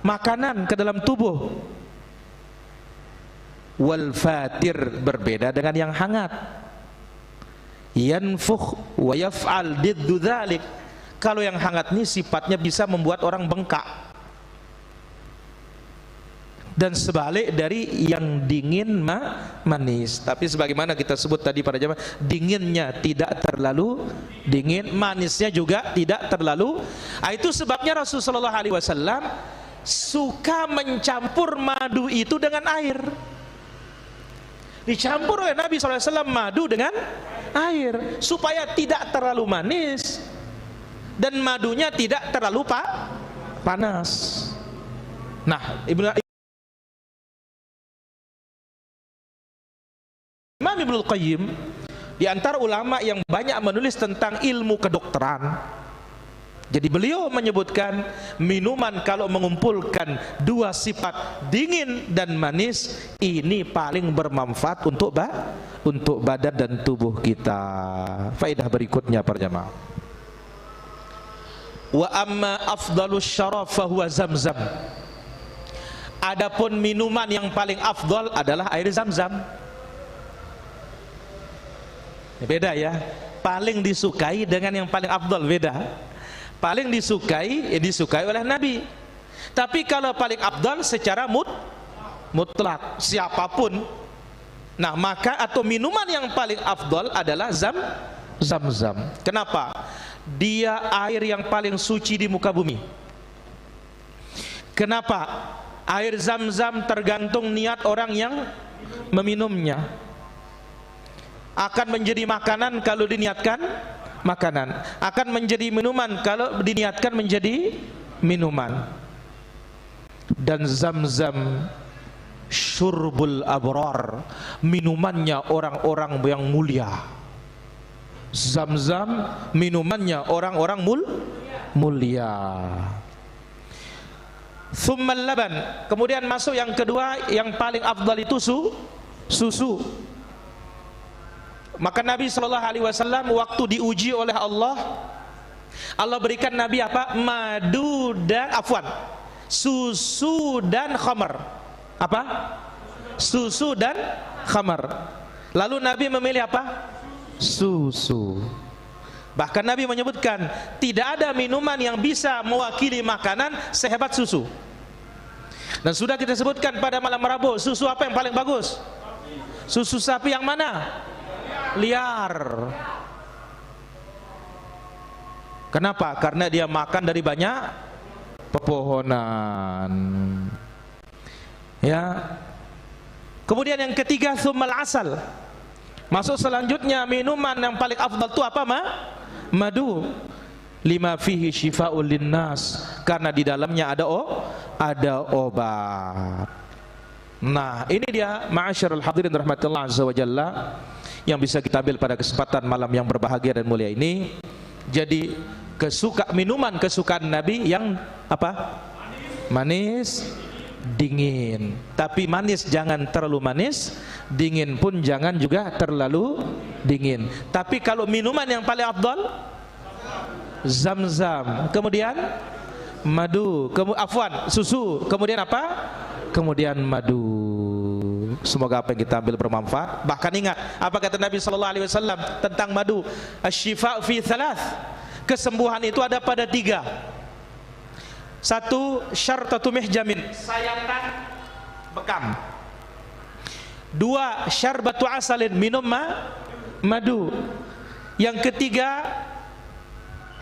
makanan ke dalam tubuh. Wal fatir, berbeda dengan yang hangat. Yanfukh wa yaf'al diddu dzalik. Kalau yang hangat ini sifatnya bisa membuat orang bengkak. Dan sebalik dari yang dingin manis. Tapi sebagaimana kita sebut tadi pada jamaah, dinginnya tidak terlalu dingin, manisnya juga tidak terlalu. Itu sebabnya Rasulullah SAW suka mencampur madu itu dengan air. Dicampur oleh Nabi SAW madu dengan air supaya tidak terlalu manis dan madunya tidak terlalu panas. Nah, Imam Ibnul Qayyim di antara ulama yang banyak menulis tentang ilmu kedokteran. Jadi beliau menyebutkan minuman kalau mengumpulkan dua sifat dingin dan manis ini paling bermanfaat untuk badan dan tubuh kita. Faedah berikutnya para jamaah. Wa amma afdalus syaraf fahuwa Zamzam. Adapun minuman yang paling afdal adalah air Zamzam. Beda ya, paling disukai dengan yang paling afdal beda. Paling disukai oleh Nabi. Tapi kalau paling afdal secara mutlak siapapun. Nah, maka atau minuman yang paling afdal adalah Zamzam. Kenapa? Dia air yang paling suci di muka bumi. Kenapa? Air Zamzam tergantung niat orang yang meminumnya. Akan menjadi makanan kalau diniatkan makanan, akan menjadi minuman kalau diniatkan menjadi minuman. Dan Zamzam syurbul abrar, minumannya orang-orang yang mulia. Zamzam minumannya orang-orang mulia. Thumma laban, kemudian masuk yang kedua, yang paling afdal itu susu. Maka Nabi SAW waktu diuji oleh Allah berikan Nabi apa? Madu dan susu dan khamar. Apa? Susu dan khamar. Lalu Nabi memilih apa? Susu. Bahkan Nabi menyebutkan tidak ada minuman yang bisa mewakili makanan sehebat susu. Dan sudah kita sebutkan pada malam Rabu, susu apa yang paling bagus? Susu sapi yang mana? Liar. Kenapa? Karena dia makan dari banyak pepohonan. Ya. Kemudian yang ketiga, tsummal asal. Masuk selanjutnya minuman yang paling afdal itu apa? Madu. Lima fihi syifa'ul linnas, karena di dalamnya ada obat. Nah, ini dia ma'asyarul hadirin rahmatullah azza wa jalla yang bisa kita ambil pada kesempatan malam yang berbahagia dan mulia ini. Jadi minuman kesukaan Nabi yang apa? Manis, dingin. Tapi manis jangan terlalu manis, dingin pun jangan juga terlalu dingin. Tapi kalau minuman yang paling afdal Zamzam, kemudian madu, susu, kemudian apa? Kemudian madu. Semoga apa yang kita ambil bermanfaat. Bahkan ingat apa kata Nabi SAW tentang madu, asy-syifa'u fi thalath, kesembuhan itu ada pada 3. 1, syartatu mihjamin, sayatan bekam. 2, syarbatu asalin, minum madu. Yang ketiga,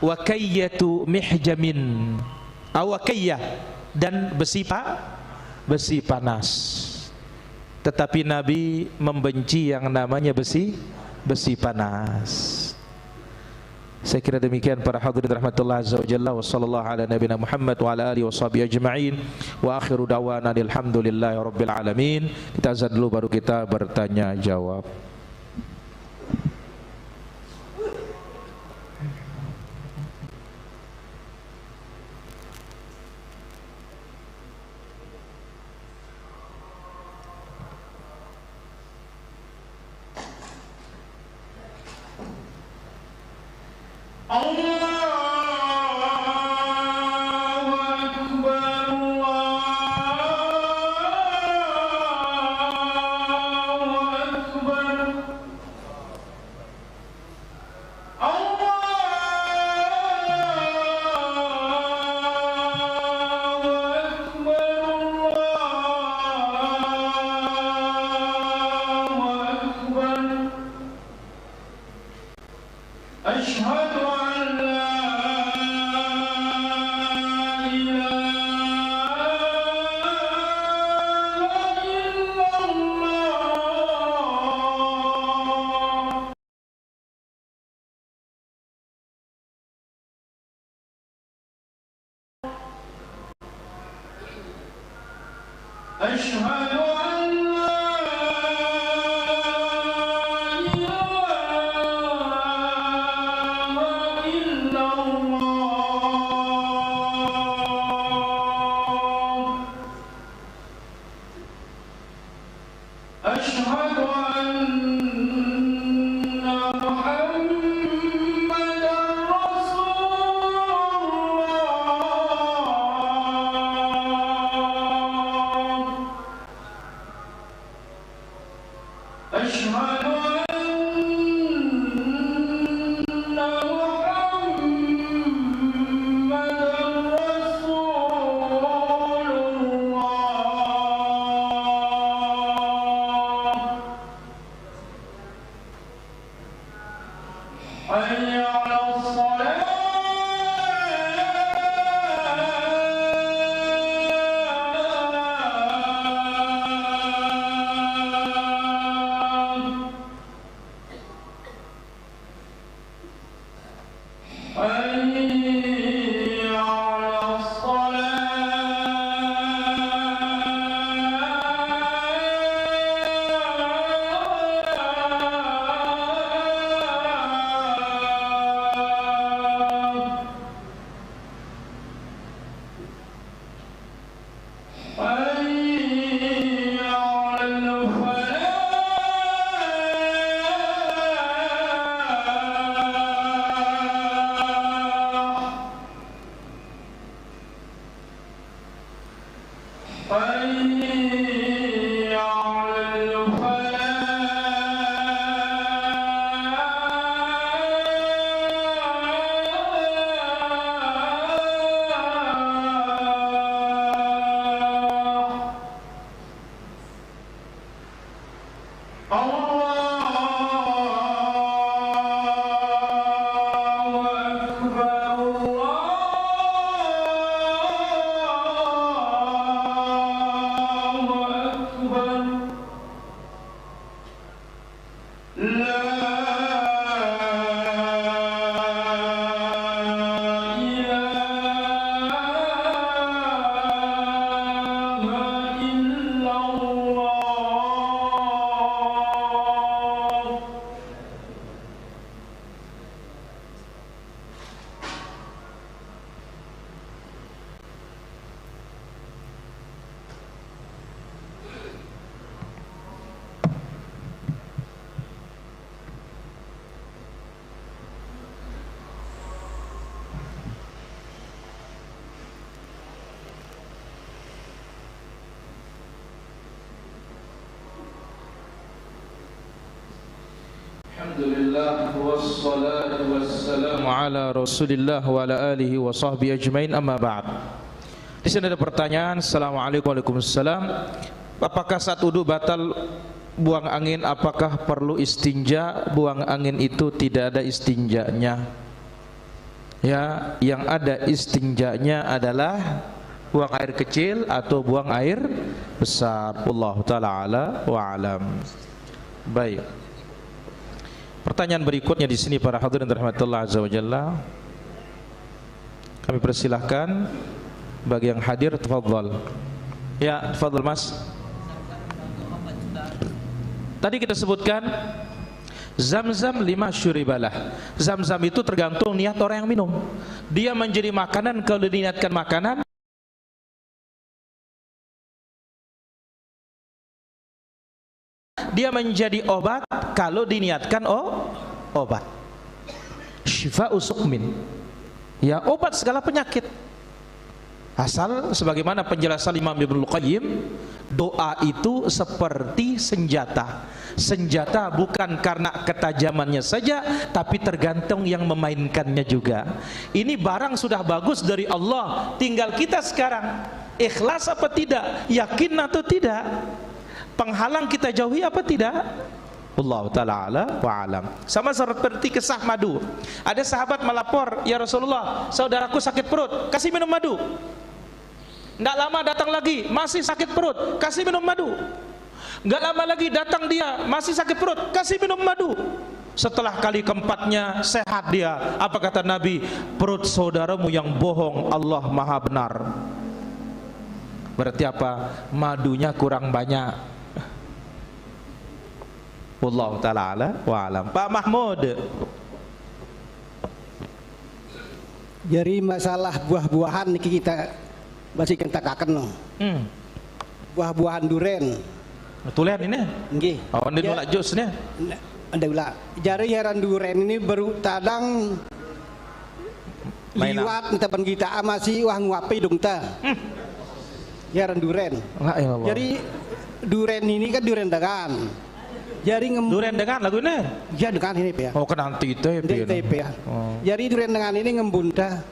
wakayyatu mihjamin, awakayyah, dan besi panas. Tetapi Nabi membenci yang namanya besi panas. Saya kira demikian para hadirin rahmatullah azza wa jalla, wa sallallahu ala nabiyina Muhammad wa ala alihi washabihi ajma'in, wa akhiru da'wana alhamdulillahi rabbil alamin. Kita azan dulu baru kita bertanya jawab. Alhamdulillah wassalatu wassalamu ala Rasulillah wa ala alihi wa sahbihi ajmain, amma ba'd. Di sini ada pertanyaan. Assalamualaikum warahmatullahi wabarakatuh. Apakah saat wudu batal buang angin, apakah perlu istinja? Buang angin itu tidak ada istinjanya. Ya, yang ada istinjanya adalah buang air kecil atau buang air besar. Wallahu taala ala wa alam. Baik. Pertanyaan berikutnya di sini para hadirin rahmatullah azza wajalla. Kami persilahkan bagi yang hadir, tafadhal. Ya, tafadhal Mas. Tadi kita sebutkan Zam-zam 5 syuribalah. Zam-zam itu tergantung niat orang yang minum. Dia menjadi makanan kalau diniatkan makanan, dia menjadi obat kalau diniatkan obat. syifa'u suqmin. Ya, obat segala penyakit. Asal sebagaimana penjelasan Imam Ibnul Qayyim, doa itu seperti senjata. Senjata bukan karena ketajamannya saja, tapi tergantung yang memainkannya juga. Ini barang sudah bagus dari Allah, tinggal kita sekarang ikhlas apa tidak, yakin atau tidak, penghalang kita jauhi apa tidak. Allah Ta'ala ala wa alam. Sama seperti kisah madu. Ada sahabat melapor, ya Rasulullah, saudaraku sakit perut, kasih minum madu. Tidak lama datang lagi, masih sakit perut, kasih minum madu. Tidak lama lagi datang dia, masih sakit perut, kasih minum madu. Setelah kali keempatnya sehat dia. Apa kata Nabi? Perut saudaramu yang bohong, Allah maha benar. Berarti apa? Madunya kurang banyak. Wallahu ta'ala ala wa alam. Pak Mahmud. Jadi masalah buah-buahan niki kita masih kentakaken no. Buah-buahan duren. Tulen ini? Nggih. Oh, ini nolak jusnya. Anda ulah. Jari heran duren ini baru tadang liwat tepan kita masih wah nguapi dong ta. Heran duren. Jadi duren ini kan duren dagan. Jadi duren dengan lagu ini? Ya dengan ini ya. Oh, kan nanti itu ya. Oh. Jadi duren dengan ini ngembunda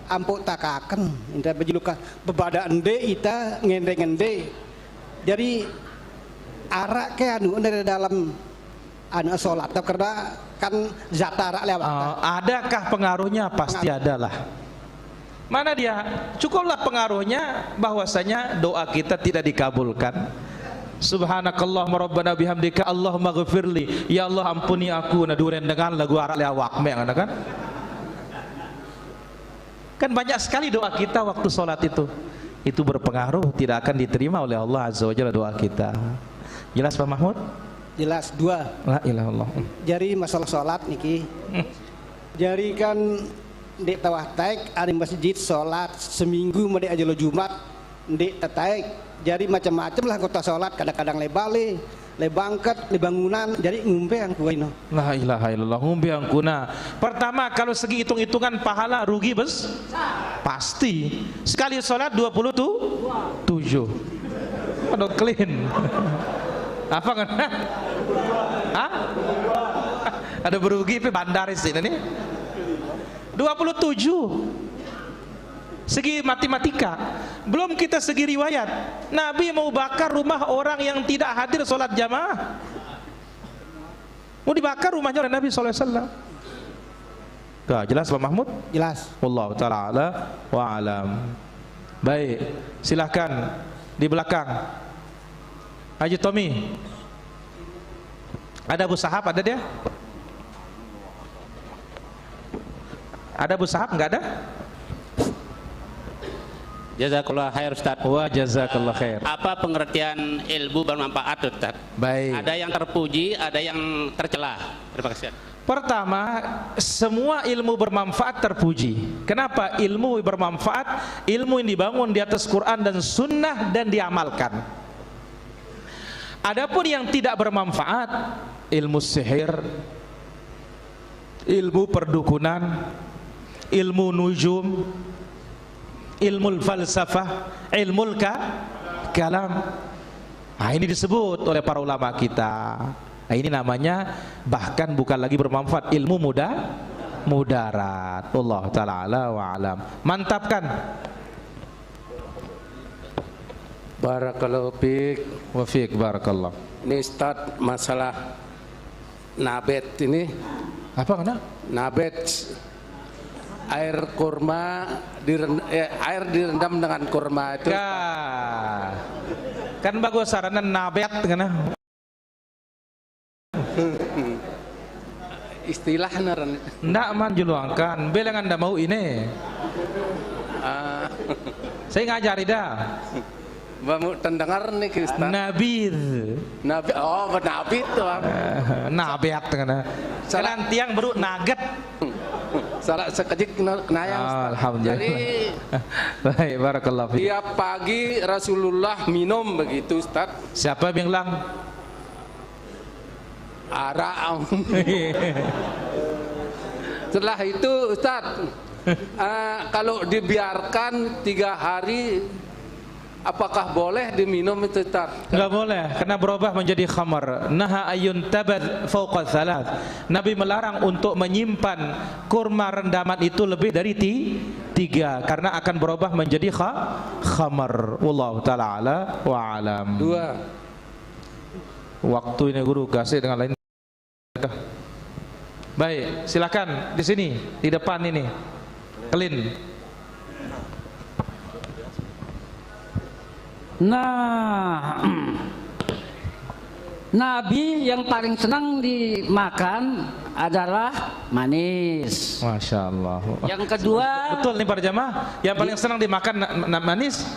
ampuk takaken inta bejeluka bebada ende ita ngende-ngende. Jadi arak ke anu dari dalam anu salat karena kan zat arak lewat. Adakah pengaruhnya? Pasti adalah. Mana dia? Cukuplah pengaruhnya bahwasanya doa kita tidak dikabulkan. Subhanakallahumma rabbana bihamdika Allahumma ghfirli, ya Allah ampuni aku. Nah duren dengan lagu arak lewat kan? Kan banyak sekali doa kita waktu sholat itu berpengaruh, tidak akan diterima oleh Allah Azza wa Jalla doa kita. Jelas Pak Mahmud? Jelas. Dua. La ilaha illallah. Jadi masalah sholat niki. Jadi kan di tawah taik ada masjid sholat seminggu mendek aja lo Jumat di taik. Jadi macam-macam lah kota sholat, kadang-kadang lebale, lebangket, lebangunan, jadi ngumpe yang kuai no. La ilaha illallah, ngumpe yang kuna. Pertama kalau segi hitung-hitungan pahala rugi pasti. Sekali sholat 27. Aduh clean. Apa kan? Hah? Ada berugi pe bandaris ini nih. 27. Segi matematika, belum kita segi riwayat. Nabi mau bakar rumah orang yang tidak hadir sholat jamaah. Mau dibakar rumahnya oleh Nabi SAW. Jelas Pak Mahmud? Jelas. Wallahu ta'ala ala wa alam. Baik, silahkan di belakang. Haji Tommy. Ada Abu Sahab, ada dia? Ada Abu Sahab? Enggak ada? Jazakallah khair Ustaz. Wa jazakallah khair. Apa pengertian ilmu bermanfaat Ustaz? Baik. Ada yang terpuji, ada yang tercela. Terima kasih. Pertama, semua ilmu bermanfaat terpuji. Kenapa? Ilmu bermanfaat, ilmu yang dibangun di atas Quran dan Sunnah dan diamalkan. Adapun yang tidak bermanfaat, ilmu sihir, ilmu perdukunan, ilmu nujum, ilmu falsafah, ilmu kalam. Nah, ini disebut oleh para ulama kita. Nah, ini namanya bahkan bukan lagi bermanfaat, ilmu mudarat. Allah taala ala wa alam. Mantapkan. Barakallahu fiik Wa fiik barakallah. Ini Ustaz masalah nabet ini. Apa kena? Nabet air kurma air direndam dengan kurma itu. Kan bagus sarana nabet kena. Istilah naran. Ndak man juluangkan, belangan ndak mau ini. Saya ngajari dah. Bamu tendengar nih Ustaz. Nabid. Nabi, oh nabid tuh. Nabet kena. Salah tiang baru nugget. Salah sekejik kenayang. Alhamdulillah. Jadi baik, barakallahu fiik. tiap pagi Rasulullah minum begitu Ustaz. Siapa yang bilang? setelah itu Ustaz, kalau dibiarkan 3 hari, apakah boleh diminum itu Ustaz? Enggak boleh, karena berubah menjadi khamar. Naha ayun tabad fauqa thalath. Nabi melarang untuk menyimpan kurma rendaman itu lebih dari 3, karena akan berubah menjadi khamar. Wallahu taala ala wa alam. 2. Waktu ini guru kasih dengan lain. Baik, silakan di sini, di depan ini. Kelin. Nah, Nabi yang paling senang dimakan adalah manis. Masya Allah. Yang kedua, betul nih para jamaah, yang paling senang dimakan manis.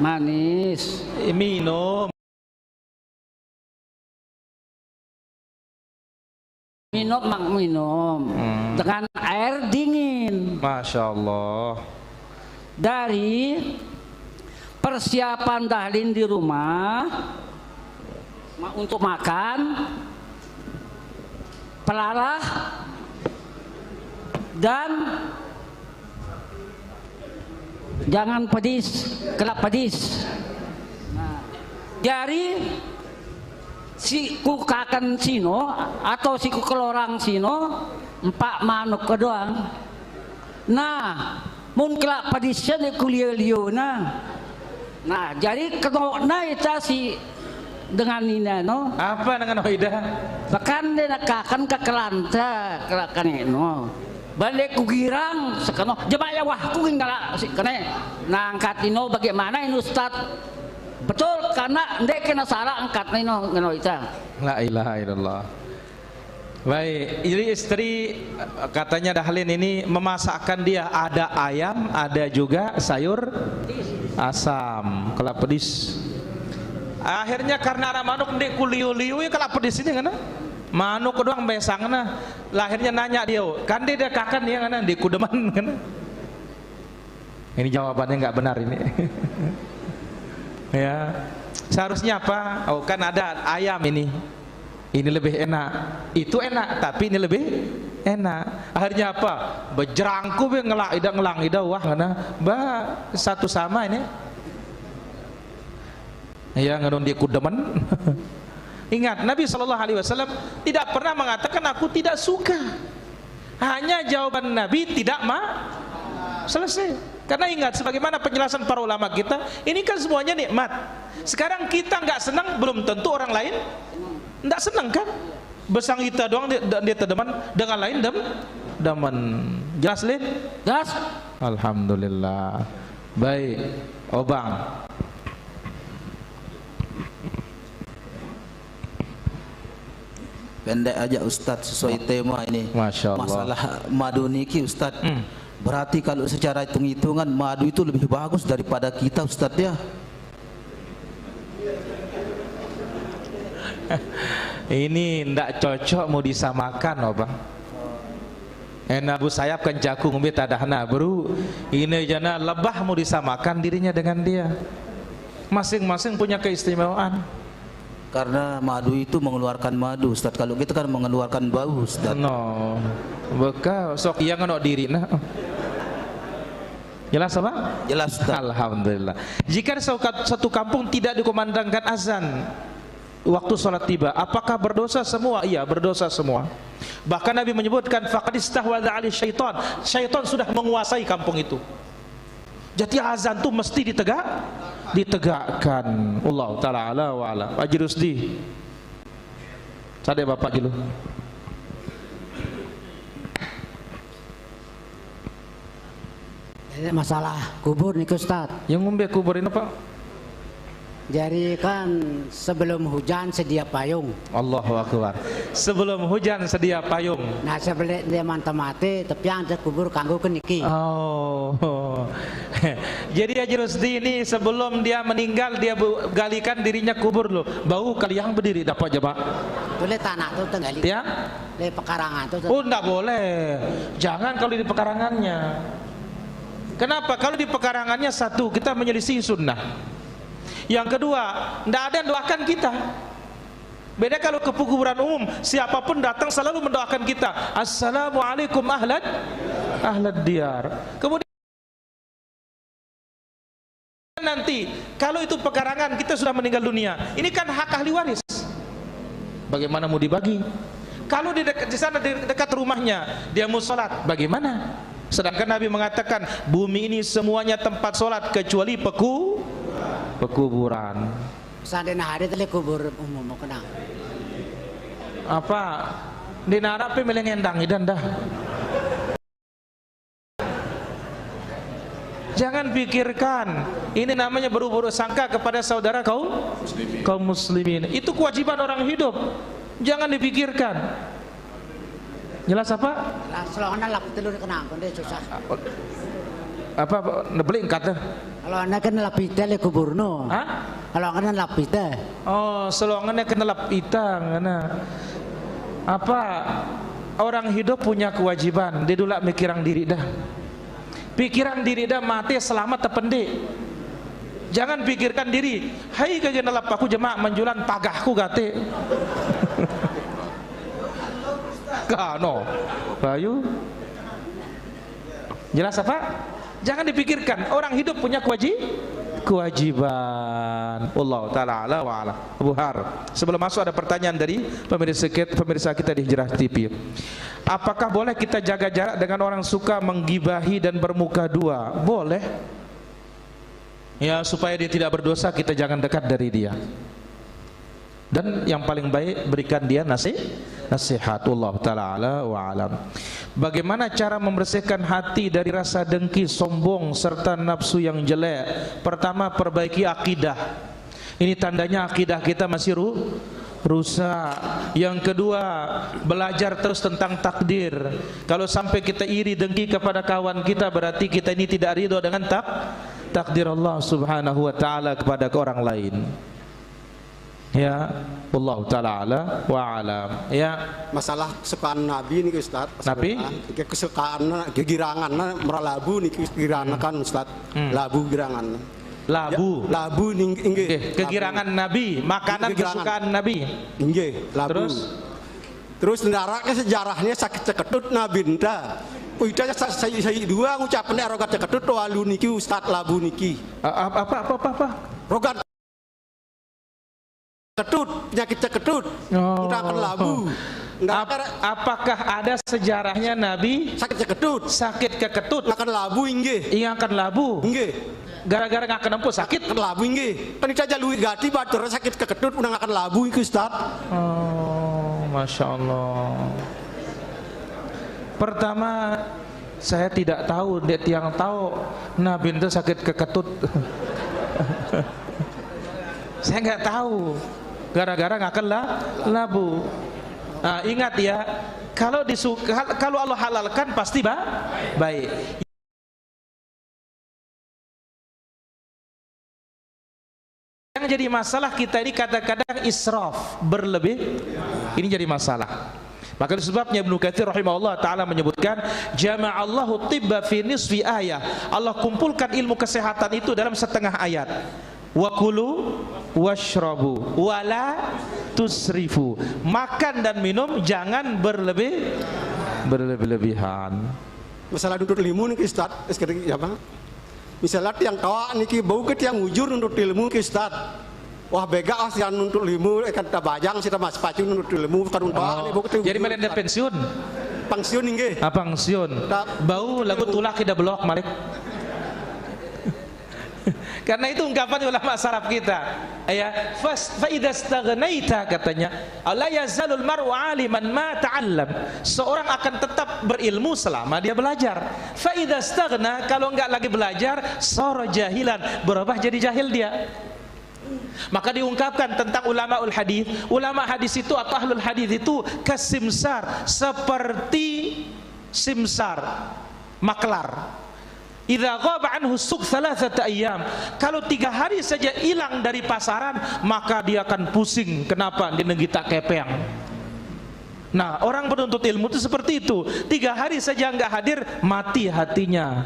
Manis. Minum. Minum dengan air dingin. Masya Allah. Dari persiapan Dahlin di rumah untuk makan, pelalah dan jangan pedis, kelap pedis. Nah, dari siku kakan sino atau siku kelorang sino 4 manuk ke doang. Nah, mun kelak pedisnya ni kuliah liu nah jadi kenokna ita si dengan nina no. Apa dengan Waidah? Bahkan dia nakakan ke kelanta kelakan ino. Balik ku girang sekano jemaya wah ku ngala si kene nangkat ino bagaimana ini Ustaz? Betul, karena ndek kena salah angkat nino ngono ita. La ilaha illallah. Baik, jadi istri katanya Dahlin ini memasakkan dia ada ayam, ada juga sayur asam, kelap pedis. Akhirnya karena ada manuk ndek kuliu-liu ya kelap pedis ini kan? Manuk doang besangna. Lahirnya nanya dia, kan dia kakan dia kan di kudeman kan? Ini jawabannya nggak benar ini. Ya, seharusnya apa? Oh kan ada ayam ini lebih enak, itu enak, tapi ini lebih enak. Akhirnya apa? Berjerangku be ngelang ida wah ngana, satu sama ini. Ya ngenon dia kudemen. Ingat Nabi SAW tidak pernah mengatakan aku tidak suka. Hanya jawaban Nabi tidak selesai. Karena ingat sebagaimana penjelasan para ulama kita, ini kan semuanya nikmat. Sekarang kita nggak senang, belum tentu orang lain nggak senang kan? Besang kita doang dia terdeman, dengan lain demen. Jelas Lin? Jelas. Alhamdulillah. Baik, Obang. Pendek aja Ustadz sesuai tema ini. Masya Allah. Masalah madu niki Ustadz. Berarti kalau secara hitung-hitungan madu itu lebih bagus daripada kita Ustadz ya. Ini ndak cocok mau disamakan oh bang. Enak bu sayap kan jakung beta dahna bro. Ini jana lebah mau disamakan dirinya dengan dia. Masing-masing punya keistimewaan. Karena madu itu mengeluarkan madu Ustadz. Kalau kita kan mengeluarkan bau Ustadz. No, beka sok iya ngenok diri nah. Jelas apa? Jelas Ustadz. Alhamdulillah. Jika satu kampung tidak dikumandangkan azan waktu sholat tiba, apakah berdosa semua? Iya, berdosa semua. Bahkan Nabi menyebutkan faqad istahwadha 'alaihi syaitan. Syaitan sudah menguasai kampung itu. Jadi azan itu mesti ditegakkan. Allah taala ala wa ala. Haji Rusdi. Sadek Bapak dulu. Masalah kubur nih Ustaz. Yang ngombe kubur ini Pak? Jadi kan sebelum hujan sedia payung. Allahu Akbar. Sebelum hujan sedia payung. Nah sebelum dia mantap mati, tapi yang ada kubur kanggo keniki. Oh. Jadi Haji Rusdi ini sebelum dia meninggal dia galikan dirinya kubur loh. Bau kali yang berdiri dapat aja Pak. Boleh tanah tuh tenggali. Ya? Le pekarangan tuh. Oh enggak boleh. Jangan kalau di pekarangannya. Kenapa? Kalau di pekarangannya satu kita menyelisih sunnah. Yang kedua, tidak ada yang doakan kita. Beda kalau ke kuburan umum, siapapun datang selalu mendoakan kita, assalamualaikum ahlad diyar. Kemudian nanti kalau itu pekarangan kita sudah meninggal dunia, ini kan hak ahli waris. Bagaimana mau dibagi? Kalau di sana di dekat rumahnya dia mau sholat, bagaimana? Sedangkan Nabi mengatakan bumi ini semuanya tempat sholat kecuali pekuburan. Seandainya hari tadi kubur umum kena. Apa? Di narape melengendang idan dah. Jangan pikirkan ini namanya berburuk sangka kepada saudara kaum muslimin. Itu kewajiban orang hidup. Jangan dipikirkan. Jelas apa? Selongan lap telur kena konde susah. Apa nebeli kata? Kalau anda kan lapita le kuburno. Hah? Kalau anda lapita. Oh, selongannya kena lapita ngana. Apa? Orang hidup punya kewajiban. Dia dulu mikirang diri dah. Pikiran diri dah mati selamat terpendik. Jangan pikirkan diri. Hai kagak nalap aku jemaah menjulan pagahku gate. Kano, bayu. Jelas apa? Jangan dipikirkan. Orang hidup punya kewajiban. Allah Taala ala wa ala. Abu Har. Sebelum masuk ada pertanyaan dari pemirsa kita di Hijrah TV. Apakah boleh kita jaga jarak dengan orang suka menggibahi dan bermuka dua? Boleh. Ya, supaya dia tidak berdosa kita jangan dekat dari dia. Dan yang paling baik berikan dia nasihat. Allah Taala ala wa alam. Bagaimana cara membersihkan hati dari rasa dengki, sombong serta nafsu yang jelek? Pertama, perbaiki akidah. Ini tandanya akidah kita masih rusak. Yang kedua, belajar terus tentang takdir. Kalau sampai kita iri dengki kepada kawan kita, berarti kita ini tidak ridho dengan takdir Allah Subhanahu wa taala kepada orang lain. Ya, Allah Taala ala wa alam. Ya, Masalah kesukaan Nabi nih Ustaz. Nabi? Kesukaan kegirangan meralabu nih kegirangan kan Ustaz. Labu girangan. Labu. Ya, labu inggih. Okay. Kegirangan labu. Nabi, makanan kesukaan Nabi. Inggih, labu. Terus neraknya sejarahnya sakit ceketut Nabi nda. Udah saya dua ngucapin rogat ceketut walu niki Ustaz labu niki. Apa? Rogat ceketut, penyakit ceketut. Nda akan labu. Apakah ada sejarahnya Nabi sakit keketut? Akan labu inggih. Iya akan labu. Inggih. Gara-gara nggak kenapa sakit kan labu inggih. Kan saja luwih gati batur sakit keketut udah akan labu iku Ustaz. Oh, Masya Allah. Pertama saya tidak tahu, dia yang tahu Nabi itu sakit keketut. Saya nggak tahu. Gara-gara nggak akan labu. Nah, ingat ya, kalau Allah halalkan pasti baik. Yang jadi masalah kita ini kadang-kadang israf, berlebih. Ini jadi masalah. Maka sebabnya Ibnu Katsir rahimahullah taala menyebutkan jama'allahu tibba fi nisfi ayah. Allah kumpulkan ilmu kesehatan itu dalam setengah ayat. Wa kulu washrabu wala tusrifu. Makan dan minum jangan berlebihan. Masalah duduk ilmu nih Ustaz, apa? Misalnya yang tawa niki bau ke tiang ujur untuk ilmu Ustaz. Wah bega yang untuk ilmu kata bajang kita mas pacu untuk ilmu kan untuk jadi melenda pensiun. Pensiun nggih. Pensiun. Bau lagu tulak tidak belok malik. Karena itu ungkapan ulama salaf kita. Ya, fa idza staghnaita katanya, la yazalul mar'u 'aliman ma ta'allam. Seorang akan tetap berilmu selama dia belajar. Fa idza staghna, kalau enggak lagi belajar, sara jahilan, berubah jadi jahil dia. Maka diungkapkan tentang ulama hadis. Ulama hadis itu atau ahlul hadis itu kasimsar, seperti simsar, maklar. Idza ghaba anhu suq thalathata ayyam. Kalau 3 hari saja hilang dari pasaran, maka dia akan pusing. Kenapa? Dia nenggita kepeng. Nah, orang penuntut ilmu itu seperti itu. 3 hari saja enggak hadir, mati hatinya.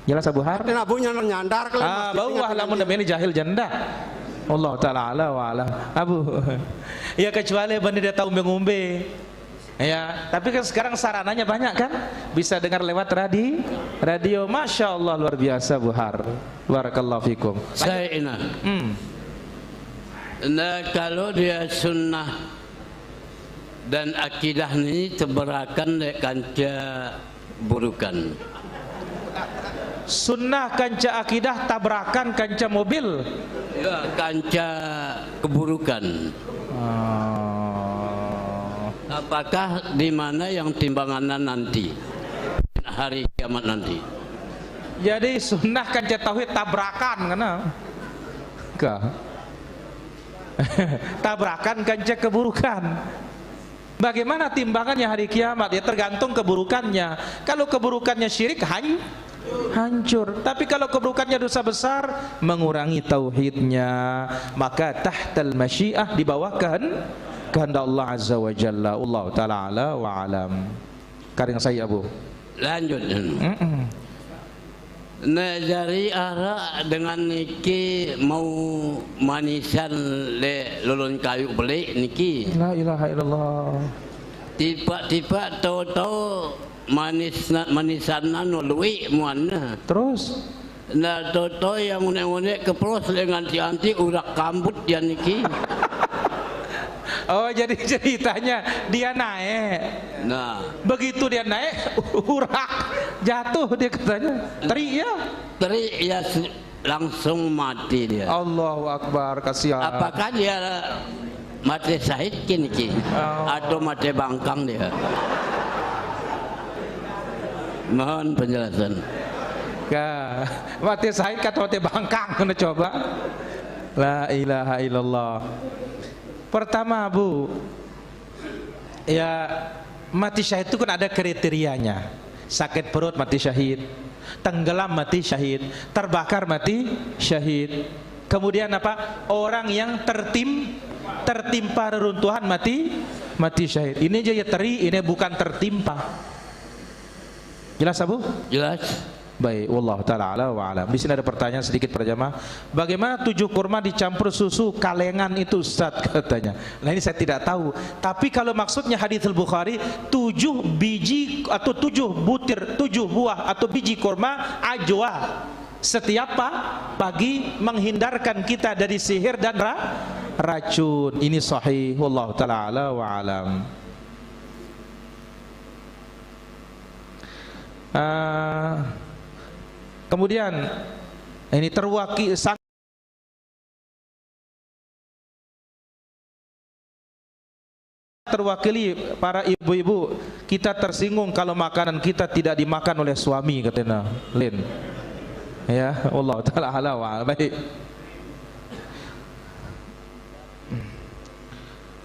Jelas Abu Har? Nabunya nyandar bau wah lamun ini jahil janda. Allah taala ala wa alam. Abu. Ya kecuali bani dia tahu ngombe. Ya, tapi kan sekarang sarananya banyak kan? Bisa dengar lewat radio. Masya Allah luar biasa Bu Har. Barakallahu fikum. Saya Ina. Nah, kalau dia sunnah dan akidah ini terberakan dengan burukan. Sunnah kanca akidah tabrakan kanca mobil. Ya, kanca keburukan. Apakah di mana yang timbangannya nanti hari kiamat nanti? Jadi sunnah kanca tauhid tabrakan karena tabrakan kanca keburukan. Bagaimana timbangannya hari kiamat? Ya tergantung keburukannya. Kalau keburukannya syirik hancur. Tapi kalau keburukannya dosa besar, mengurangi tauhidnya, maka tahtal masyiah, di bawah kehendak Allah azza wa jalla. Allah taala ala wa alam. Karing saya Abu. Lanjut. Nah, dari arah dengan niki mau manisan le lulun kayu beli niki. La ilaha illallah. Tiba-tiba tahu-tahu manisan nului muanna. Terus nah tahu-tahu yang unek-unek kepros dengan anti urak kambut ya niki. Oh, jadi ceritanya dia naik. Nah, begitu dia naik, urak jatuh dia katanya. Teri ya langsung mati dia. Allahu Akbar, kasihan. Apakah dia mati syahid kini atau mati bangkang dia? Mohon penjelasan. Mati syahid atau mati bangkang? Kena coba. La ilaha illallah. Pertama Bu, ya mati syahid itu kan ada kriterianya. Sakit perut mati syahid, tenggelam mati syahid, terbakar mati syahid. Kemudian apa? Orang yang tertimpa reruntuhan mati syahid. Ini aja ya teri, ini bukan tertimpa. Jelas Abu? Jelas. Baik, wallahu taala ala wa alam. Di sini ada pertanyaan sedikit para jamaah. Bagaimana 7 kurma dicampur susu kalengan itu Ustaz katanya. Nah ini saya tidak tahu. Tapi kalau maksudnya hadits Al-Bukhari 7 biji atau 7 butir 7 buah atau biji kurma ajwa setiap pagi menghindarkan kita dari sihir dan racun. Ini sahih, wallahu taala ala wa alam. Kemudian ini terwakili para ibu-ibu, kita tersinggung kalau makanan kita tidak dimakan oleh suami katanya Lin. Ya, Allah taala ala wa baik.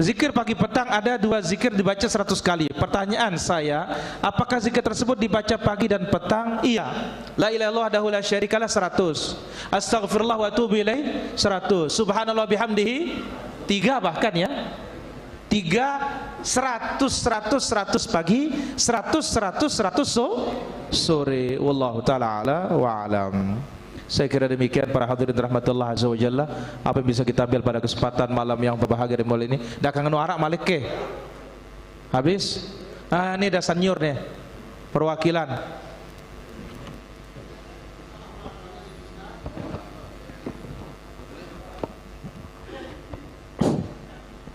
Zikir pagi petang ada 2 zikir dibaca 100 kali. Pertanyaan saya, apakah zikir tersebut dibaca pagi dan petang? Iya. La ilaha illallah wahdahu la syarikalah 100. Astaghfirullah wa atubu ilaih 100. Subhanallah bihamdihi 3 bahkan ya. 3 100 pagi, 100 sore. Wallahu taala ala wa alam. Saya kira demikian para hadirin rahmatullah azza wa jalla. Apa yang bisa kita ambil pada kesempatan malam yang berbahagia di malam ini. Dah kangen arak malik ke? Habis? Ini dah senior nih. Perwakilan.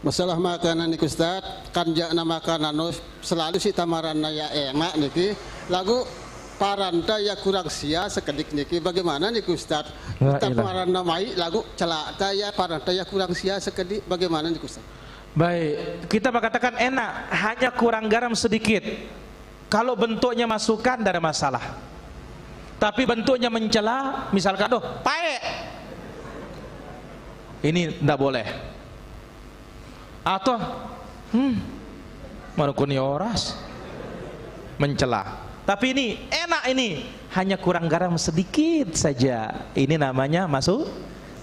Masalah makanan ni Ustaz, kan jakna makanan selalu si tamaran ya enak niki. Lagu paranta ya kurang sia sekedik niki. Bagaimana nih Ustaz? Tamaran namai lagu celaka ya paranta ya kurang sia sekedik. Bagaimana nih Ustaz? Baik, kita mengatakan enak, hanya kurang garam sedikit. Kalau bentuknya masukan tidak ada masalah. Tapi bentuknya mencela, misalkan paek. Ini tidak boleh. Atau manukuni oras mencela. Tapi ini enak, ini hanya kurang garam sedikit saja. Ini namanya masuk,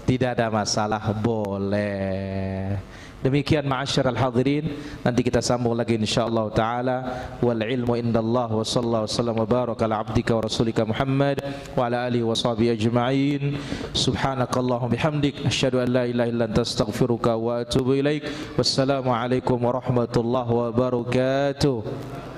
tidak ada masalah, boleh. Demikian ma'asyiral hadirin, nanti kita sambung lagi insyaallah taala. Wal ilmu indallah wa sallallahu wasallam wa baraka ala abdika wa rasulika Muhammad wa ala alihi wa sahbihi ajma'in. Subhanakallahumma bihamdik asyhadu an la ilaha illa anta astaghfiruka wa atubu ilaik. Wassalamu alaikum warahmatullahi wabarakatuh.